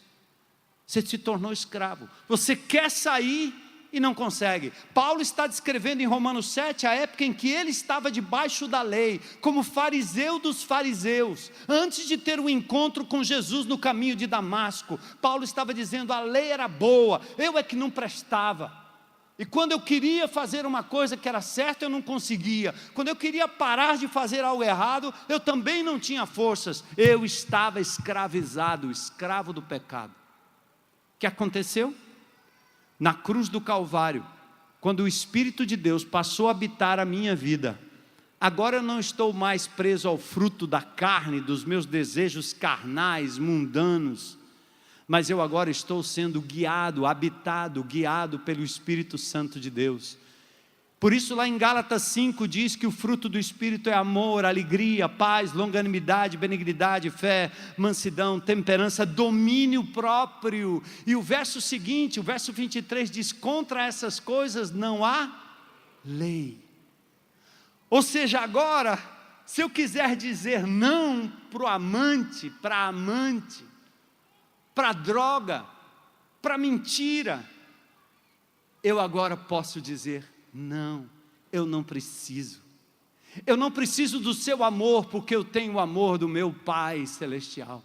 Você se tornou escravo. Você quer sair e não consegue. Paulo está descrevendo em Romanos 7 a época em que ele estava debaixo da lei, como fariseu dos fariseus, antes de ter um encontro com Jesus no caminho de Damasco. Paulo estava dizendo: a lei era boa, eu é que não prestava. E quando eu queria fazer uma coisa que era certa, eu não conseguia. Quando eu queria parar de fazer algo errado, eu também não tinha forças. Eu estava escravizado, escravo do pecado. O que aconteceu? Na cruz do Calvário, quando o Espírito de Deus passou a habitar a minha vida, agora eu não estou mais preso ao fruto da carne, dos meus desejos carnais, mundanos, mas eu agora estou sendo guiado, habitado, guiado pelo Espírito Santo de Deus. Por isso lá em Gálatas 5 diz que o fruto do Espírito é amor, alegria, paz, longanimidade, benignidade, fé, mansidão, temperança, domínio próprio. E o verso seguinte, o verso 23 diz: contra essas coisas não há lei. Ou seja, agora, se eu quiser dizer não para o amante, para a amante, para a droga, para a mentira, eu agora posso dizer: não, eu não preciso. Eu não preciso do seu amor, porque eu tenho o amor do meu Pai Celestial.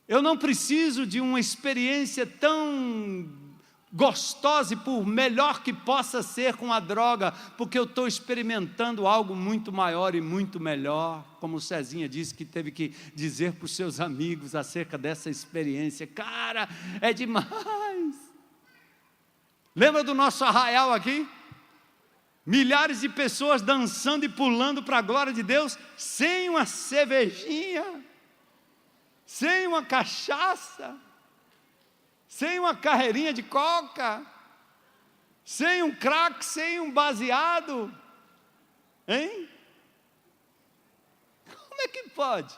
Eu não preciso de uma experiência tão gostosa, e por melhor que possa ser com a droga, porque eu estou experimentando algo muito maior e muito melhor. Como o Cezinha disse que teve que dizer para os seus amigos acerca dessa experiência: cara, é demais. Lembra do nosso arraial aqui? Milhares de pessoas dançando e pulando para a glória de Deus, sem uma cervejinha, sem uma cachaça, sem uma carreirinha de coca, sem um crack, sem um baseado, hein? Como é que pode?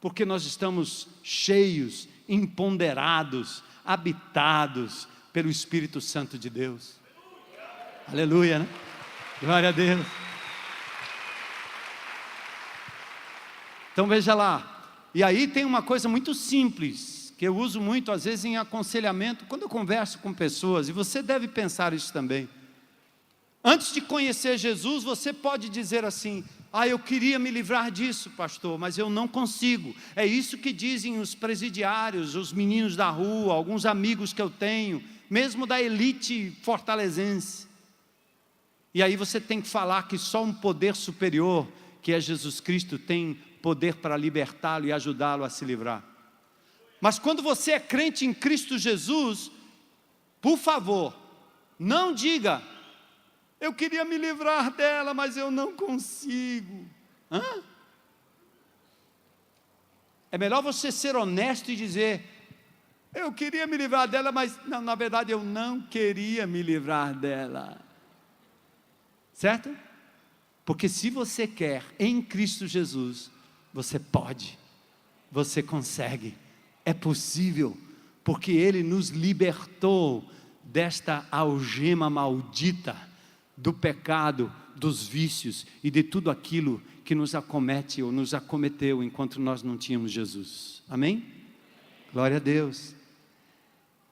Porque nós estamos cheios, empoderados, habitados pelo Espírito Santo de Deus. Aleluia, né? Glória a Deus. Então veja lá, e aí tem uma coisa muito simples, que eu uso muito às vezes em aconselhamento, quando eu converso com pessoas, e você deve pensar isso também. Antes de conhecer Jesus, você pode dizer assim: eu queria me livrar disso, pastor, mas eu não consigo. É isso que dizem os presidiários, os meninos da rua, alguns amigos que eu tenho, mesmo da elite fortalezense. E aí você tem que falar que só um poder superior, que é Jesus Cristo, tem poder para libertá-lo e ajudá-lo a se livrar. Mas quando você é crente em Cristo Jesus, por favor, não diga: eu queria me livrar dela, mas eu não consigo. É melhor você ser honesto e dizer: eu queria me livrar dela, mas não, na verdade eu não queria me livrar dela. Certo? Porque se você quer em Cristo Jesus, você pode, você consegue, é possível, porque Ele nos libertou desta algema maldita, do pecado, dos vícios e de tudo aquilo que nos acomete ou nos acometeu enquanto nós não tínhamos Jesus. Amém? Glória a Deus.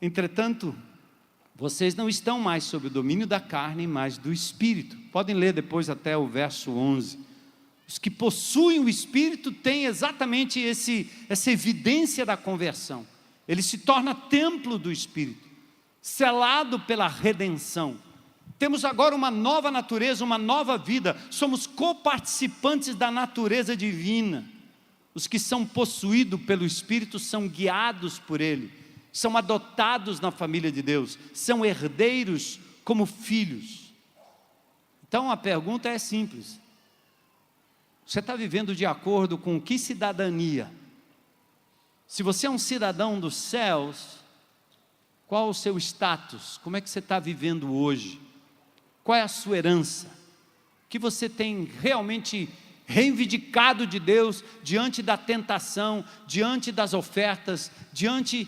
Entretanto, vocês não estão mais sob o domínio da carne, mas do Espírito. Podem ler depois até o verso 11. Os que possuem o Espírito têm exatamente essa evidência da conversão. Ele se torna templo do Espírito, selado pela redenção. Temos agora uma nova natureza, uma nova vida. Somos coparticipantes da natureza divina. Os que são possuídos pelo Espírito são guiados por Ele, são adotados na família de Deus, são herdeiros como filhos. Então a pergunta é simples: você está vivendo de acordo com que cidadania? Se você é um cidadão dos céus, qual o seu status? Como é que você está vivendo hoje? Qual é a sua herança? O que você tem realmente reivindicado de Deus diante da tentação, diante das ofertas, diante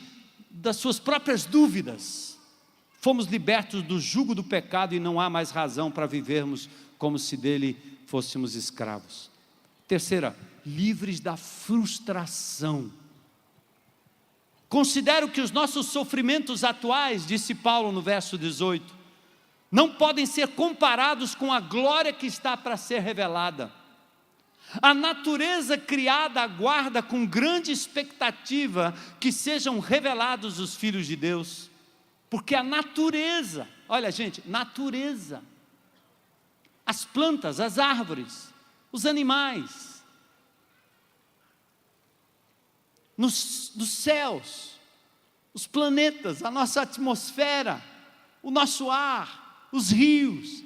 das suas próprias dúvidas? Fomos libertos do jugo do pecado e não há mais razão para vivermos como se dele fôssemos escravos. Terceira, livres da frustração. Considero que os nossos sofrimentos atuais, disse Paulo no verso 18, não podem ser comparados com a glória que está para ser revelada. A natureza criada aguarda com grande expectativa que sejam revelados os filhos de Deus, porque a natureza, olha gente, natureza, as plantas, as árvores, os animais, nos céus, os planetas, a nossa atmosfera, o nosso ar, os rios,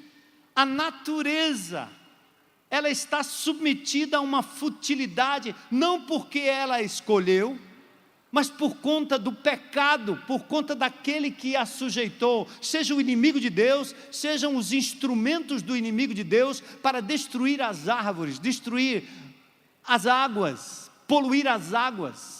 a natureza, ela está submetida a uma futilidade, não porque ela escolheu, mas por conta do pecado, por conta daquele que a sujeitou, seja o inimigo de Deus, sejam os instrumentos do inimigo de Deus, para destruir as árvores, destruir as águas, poluir as águas.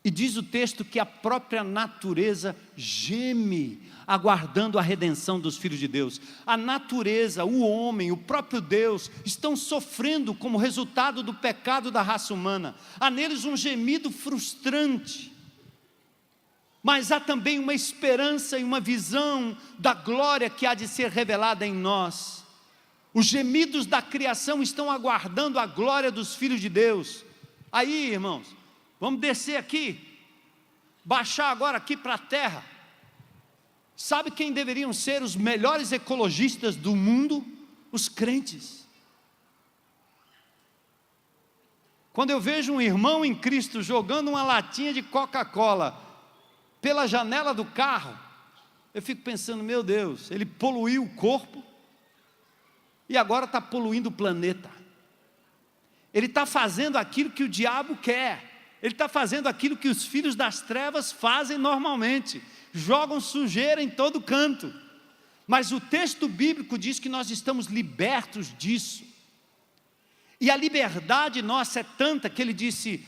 E diz o texto que a própria natureza geme, aguardando a redenção dos filhos de Deus. A natureza, o homem, o próprio Deus, estão sofrendo como resultado do pecado da raça humana. Há neles um gemido frustrante. Mas há também uma esperança e uma visão da glória que há de ser revelada em nós. Os gemidos da criação estão aguardando a glória dos filhos de Deus. Aí, irmãos, vamos descer aqui, baixar agora aqui para a terra. Sabe quem deveriam ser os melhores ecologistas do mundo? Os crentes. Quando eu vejo um irmão em Cristo jogando uma latinha de Coca-Cola pela janela do carro, eu fico pensando, meu Deus, ele poluiu o corpo e agora está poluindo o planeta. Ele está fazendo aquilo que o diabo quer. Ele está fazendo aquilo que os filhos das trevas fazem normalmente, jogam sujeira em todo canto. Mas o texto bíblico diz que nós estamos libertos disso. E a liberdade nossa é tanta que ele disse,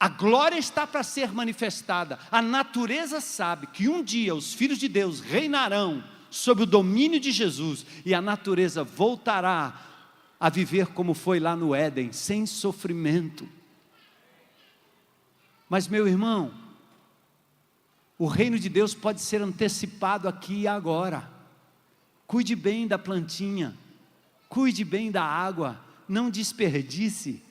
a glória está para ser manifestada. A natureza sabe que um dia os filhos de Deus reinarão sob o domínio de Jesus, e a natureza voltará a viver como foi lá no Éden, sem sofrimento. Mas meu irmão, o reino de Deus pode ser antecipado aqui e agora. Cuide bem da plantinha, cuide bem da água, não desperdice.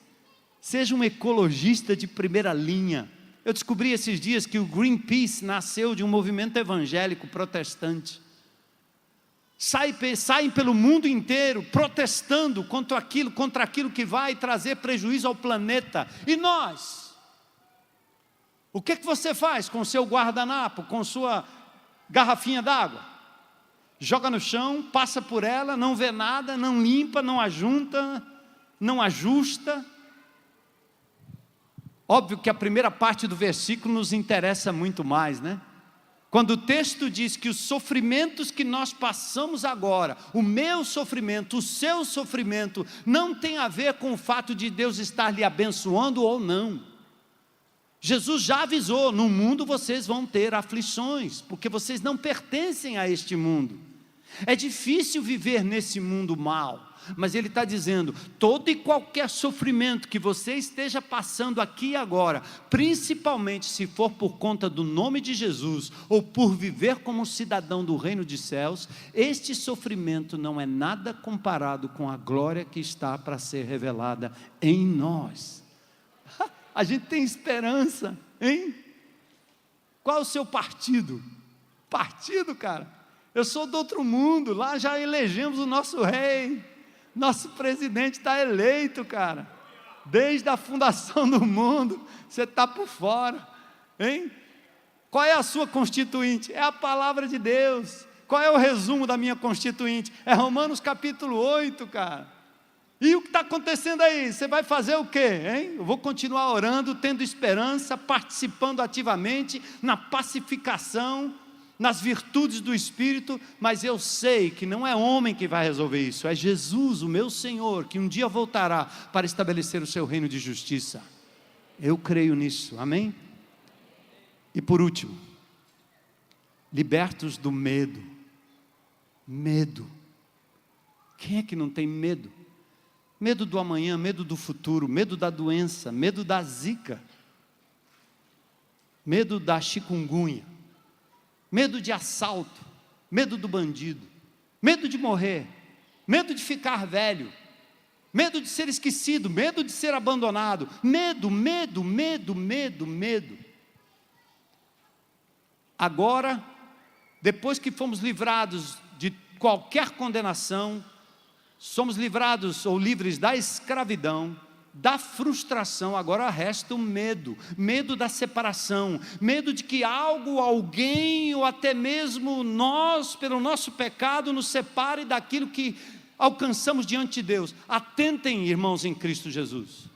Seja um ecologista de primeira linha. Eu descobri esses dias que o Greenpeace nasceu de um movimento evangélico protestante. Saem pelo mundo inteiro protestando contra aquilo que vai trazer prejuízo ao planeta. E nós? O que você faz com o seu guardanapo, com sua garrafinha d'água? Joga no chão, passa por ela, não vê nada, não limpa, não ajunta, não ajusta. Óbvio que a primeira parte do versículo nos interessa muito mais, né? Quando o texto diz que os sofrimentos que nós passamos agora, o meu sofrimento, o seu sofrimento, não tem a ver com o fato de Deus estar lhe abençoando ou não. Jesus já avisou, no mundo vocês vão ter aflições, porque vocês não pertencem a este mundo. É difícil viver nesse mundo mal, mas Ele está dizendo, todo e qualquer sofrimento que você esteja passando aqui e agora, principalmente se for por conta do nome de Jesus, ou por viver como um cidadão do reino dos céus, este sofrimento não é nada comparado com a glória que está para ser revelada em nós. A gente tem esperança, hein? Qual é o seu partido? Partido, cara? Eu sou do outro mundo, lá já elegemos o nosso rei, nosso presidente está eleito, cara. Desde a fundação do mundo, você está por fora, hein? Qual é a sua constituinte? É a palavra de Deus. Qual é o resumo da minha constituinte? É Romanos capítulo 8, cara. E o que está acontecendo aí? Você vai fazer o quê, hein? Eu vou continuar orando, tendo esperança, participando ativamente na pacificação, nas virtudes do Espírito, mas eu sei que não é homem que vai resolver isso, é Jesus, o meu Senhor, que um dia voltará para estabelecer o seu reino de justiça. Eu creio nisso, amém? E por último, libertos do medo. Medo. Quem é que não tem medo? Medo do amanhã, medo do futuro, medo da doença, medo da zika, medo da chikungunya, medo de assalto, medo do bandido, medo de morrer, medo de ficar velho, medo de ser esquecido, medo de ser abandonado, medo. Agora, depois que fomos livrados de qualquer condenação, somos livrados ou livres da escravidão, da frustração, agora resta o medo, medo da separação, medo de que algo, alguém ou até mesmo nós, pelo nosso pecado, nos separe daquilo que alcançamos diante de Deus. Atentem, irmãos em Cristo Jesus.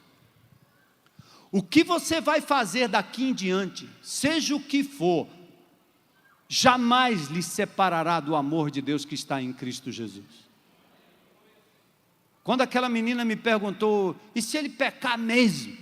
O que você vai fazer daqui em diante, seja o que for, jamais lhe separará do amor de Deus que está em Cristo Jesus. Quando aquela menina me perguntou, e se ele pecar mesmo?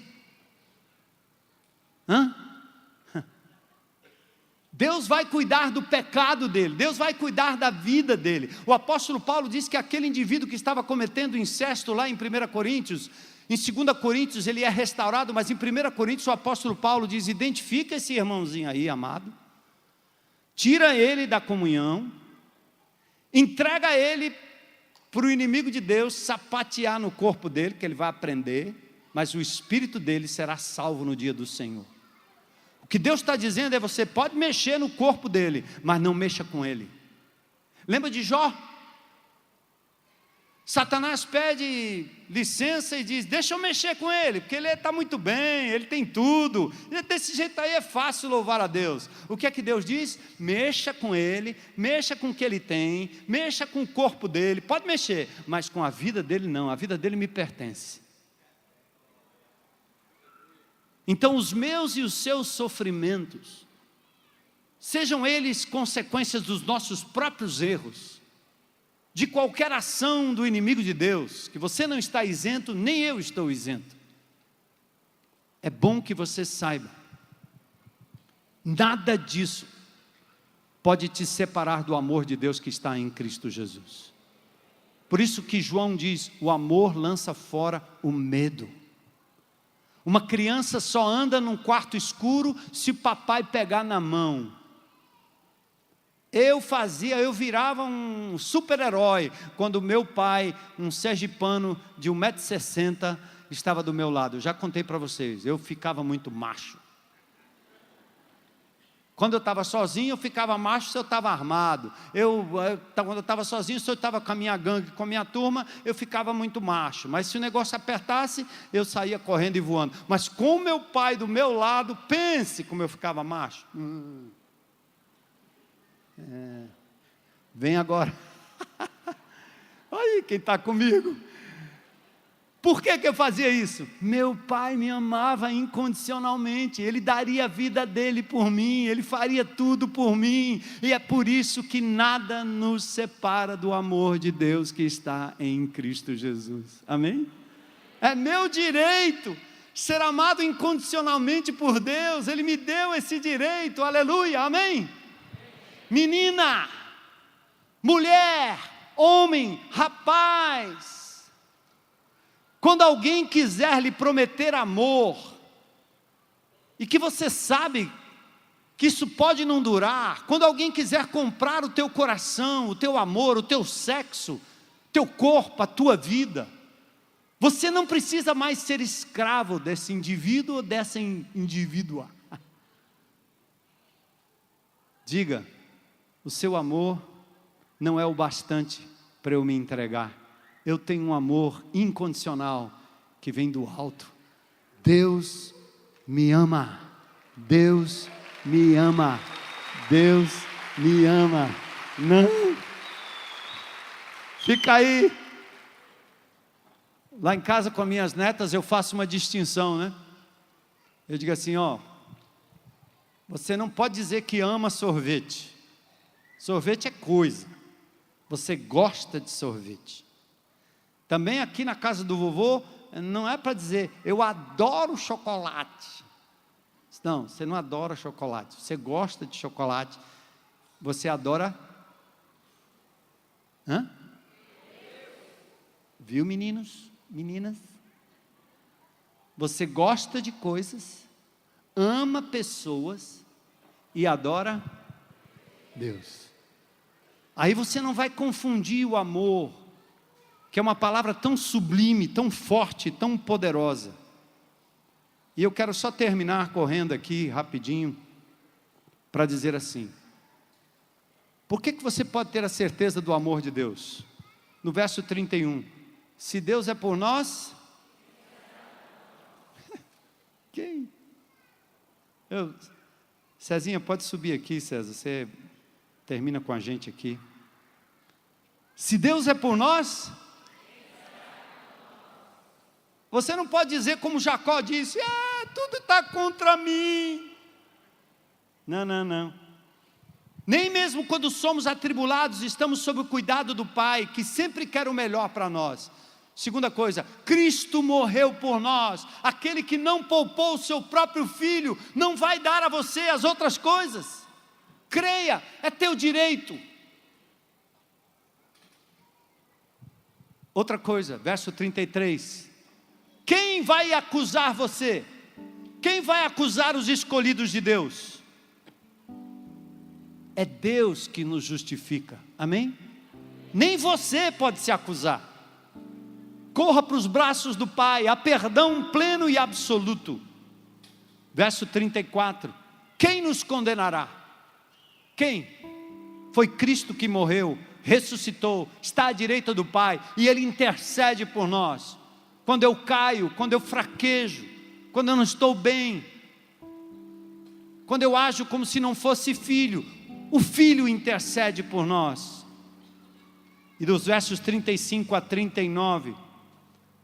Deus vai cuidar do pecado dele, Deus vai cuidar da vida dele. O apóstolo Paulo disse que aquele indivíduo que estava cometendo incesto lá em 1 Coríntios, em 2 Coríntios ele é restaurado, mas em 1 Coríntios o apóstolo Paulo diz, identifica esse irmãozinho aí, amado, tira ele da comunhão, entrega ele para o inimigo de Deus sapatear no corpo dele, que ele vai aprender, mas o espírito dele será salvo no dia do Senhor. O que Deus está dizendo é, você pode mexer no corpo dele, mas não mexa com ele. Lembra de Jó? Satanás pede licença e diz, deixa eu mexer com ele, porque ele está muito bem, ele tem tudo, e desse jeito aí é fácil louvar a Deus. O que é que Deus diz? Mexa com ele, mexa com o que ele tem, mexa com o corpo dele, pode mexer, mas com a vida dele não, a vida dele me pertence. Então os meus e os seus sofrimentos, sejam eles consequências dos nossos próprios erros, de qualquer ação do inimigo de Deus, que você não está isento, nem eu estou isento. É bom que você saiba, nada disso pode te separar do amor de Deus que está em Cristo Jesus. Por isso que João diz, o amor lança fora o medo. Uma criança só anda num quarto escuro se o papai pegar na mão. eu virava um super-herói quando meu pai, um sergipano de 1,60 m, estava do meu lado. Eu já contei para vocês, eu ficava muito macho. Quando eu estava sozinho, eu ficava macho se eu estava armado. Quando eu estava sozinho, se eu estava com a minha gangue, com a minha turma, eu ficava muito macho. Mas se o negócio apertasse, eu saía correndo e voando. Mas com o meu pai do meu lado, pense como eu ficava macho. Vem agora. Olha aí quem está comigo. Por que eu fazia isso? Meu pai me amava incondicionalmente, ele daria a vida dele por mim, ele faria tudo por mim, e é por isso que nada nos separa do amor de Deus que está em Cristo Jesus, amém? É meu direito ser amado incondicionalmente por Deus, Ele me deu esse direito, aleluia, amém? Menina, mulher, homem, rapaz, quando alguém quiser lhe prometer amor, e que você sabe que isso pode não durar, quando alguém quiser comprar o teu coração, o teu amor, o teu sexo, teu corpo, a tua vida, você não precisa mais ser escravo desse indivíduo ou dessa indivídua. Diga, o seu amor não é o bastante para eu me entregar. Eu tenho um amor incondicional que vem do alto. Deus me ama. Deus me ama. Deus me ama. Não. Fica aí. Lá em casa com as minhas netas eu faço uma distinção, né? Eu digo assim, ó, você não pode dizer que ama sorvete. Sorvete é coisa. Você gosta de sorvete. Também aqui na casa do vovô, não é para dizer, eu adoro chocolate. Não, você não adora chocolate. Você gosta de chocolate. Você adora... Hã? Viu, meninos? Meninas? Você gosta de coisas, ama pessoas e adora Deus. Aí você não vai confundir o amor, que é uma palavra tão sublime, tão forte, tão poderosa. E eu quero só terminar correndo aqui, rapidinho, para dizer assim, por que você pode ter a certeza do amor de Deus? No verso 31, se Deus é por nós, quem? Cezinha, pode subir aqui, César, você termina com a gente aqui. Se Deus é por nós, você não pode dizer como Jacó disse, tudo está contra mim. Não, não, não. Nem mesmo quando somos atribulados, estamos sob o cuidado do Pai, que sempre quer o melhor para nós. Segunda coisa, Cristo morreu por nós. Aquele que não poupou o seu próprio Filho, não vai dar a você as outras coisas. Creia, é teu direito. Outra coisa, verso 33. Quem vai acusar você? Quem vai acusar os escolhidos de Deus? É Deus que nos justifica, amém? Nem você pode se acusar. Corra para os braços do Pai, há perdão pleno e absoluto. Verso 34. Quem nos condenará? Quem? Foi Cristo que morreu, ressuscitou, está à direita do Pai, e Ele intercede por nós. Quando eu caio, quando eu fraquejo, quando eu não estou bem, quando eu ajo como se não fosse filho, o Filho intercede por nós. E dos versos 35 a 39,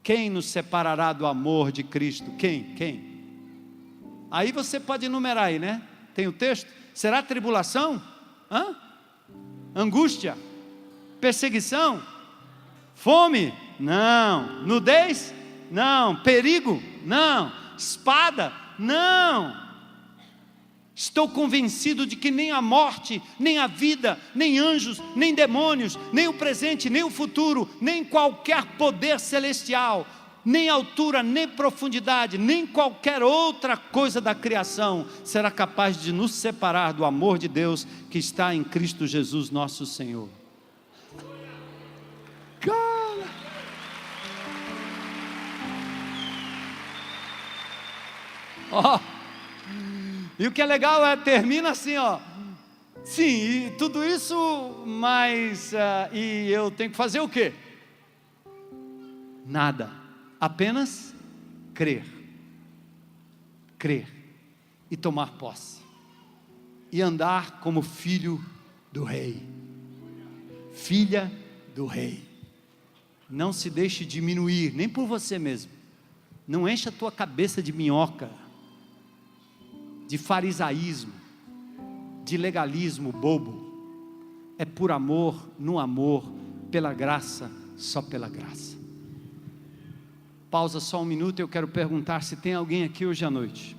quem nos separará do amor de Cristo? Quem? Aí você pode enumerar aí, né? Tem o texto? Será tribulação? Angústia? Perseguição? Fome? Não. Nudez? Não. Perigo? Não. Espada? Não. Estou convencido de que nem a morte, nem a vida, nem anjos, nem demônios, nem o presente, nem o futuro, nem qualquer poder celestial, nem altura, nem profundidade, nem qualquer outra coisa da criação será capaz de nos separar do amor de Deus que está em Cristo Jesus nosso Senhor. Cara, ó, e o que é legal termina assim, ó. Sim, e tudo isso, mas e eu tenho que fazer o quê? Nada, apenas crer e tomar posse, e andar como filho do rei, filha do rei. Não se deixe diminuir, nem por você mesmo. Não encha a tua cabeça de minhoca, de farisaísmo, de legalismo bobo. É por amor, no amor, pela graça, só pela graça. Pausa só um minuto, eu quero perguntar se tem alguém aqui hoje à noite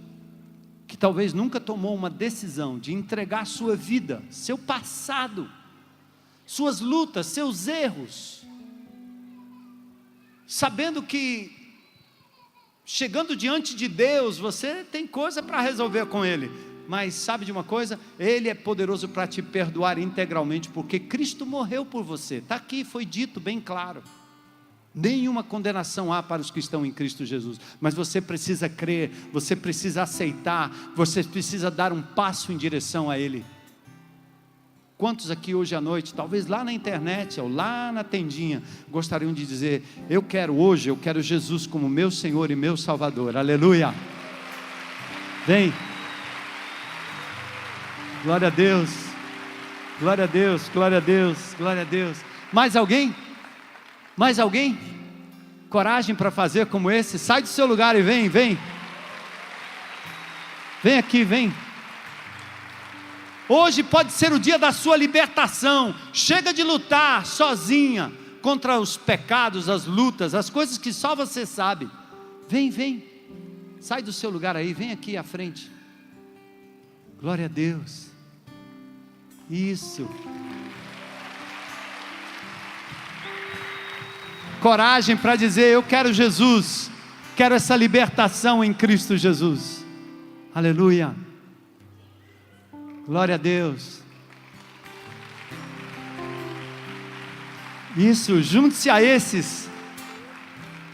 que talvez nunca tomou uma decisão de entregar sua vida, seu passado, suas lutas, seus erros, sabendo que chegando diante de Deus, você tem coisa para resolver com Ele, mas sabe de uma coisa? Ele é poderoso para te perdoar integralmente, porque Cristo morreu por você, está aqui, foi dito bem claro. Nenhuma condenação há para os que estão em Cristo Jesus, mas você precisa crer, você precisa aceitar, você precisa dar um passo em direção a Ele. Quantos aqui hoje à noite, talvez lá na internet ou lá na tendinha, gostariam de dizer: eu quero Jesus como meu Senhor e meu Salvador, aleluia. Vem, glória a Deus, glória a Deus, glória a Deus, glória a Deus. Mais alguém? Mais alguém? Coragem para fazer como esse? Sai do seu lugar e vem, vem. Vem aqui, vem. Hoje pode ser o dia da sua libertação. Chega de lutar sozinha contra os pecados, as lutas, as coisas que só você sabe. Vem, vem. Sai do seu lugar aí, vem aqui à frente. Glória a Deus. Isso. Coragem para dizer: eu quero Jesus, quero essa libertação em Cristo Jesus, aleluia, glória a Deus. Isso, junte-se a esses,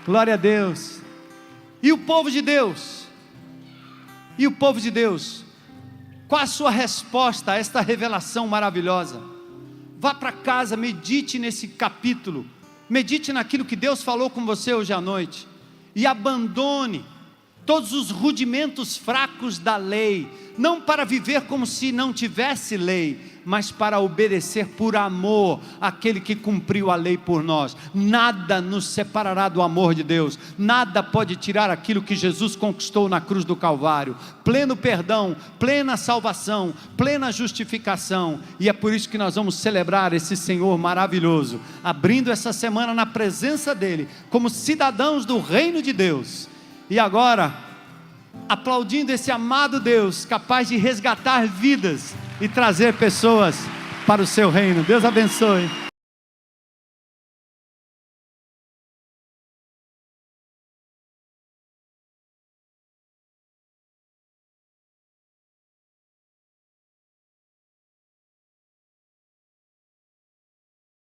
glória a Deus. E o povo de Deus? E o povo de Deus? Qual a sua resposta a esta revelação maravilhosa? Vá para casa, medite nesse capítulo, medite naquilo que Deus falou com você hoje à noite, e abandone todos os rudimentos fracos da lei, não para viver como se não tivesse lei, mas para obedecer por amor àquele que cumpriu a lei por nós. Nada nos separará do amor de Deus, nada pode tirar aquilo que Jesus conquistou na cruz do Calvário, pleno perdão, plena salvação, plena justificação. E é por isso que nós vamos celebrar esse Senhor maravilhoso, abrindo essa semana na presença dEle, como cidadãos do reino de Deus, e agora aplaudindo esse amado Deus, capaz de resgatar vidas e trazer pessoas para o seu reino. Deus abençoe.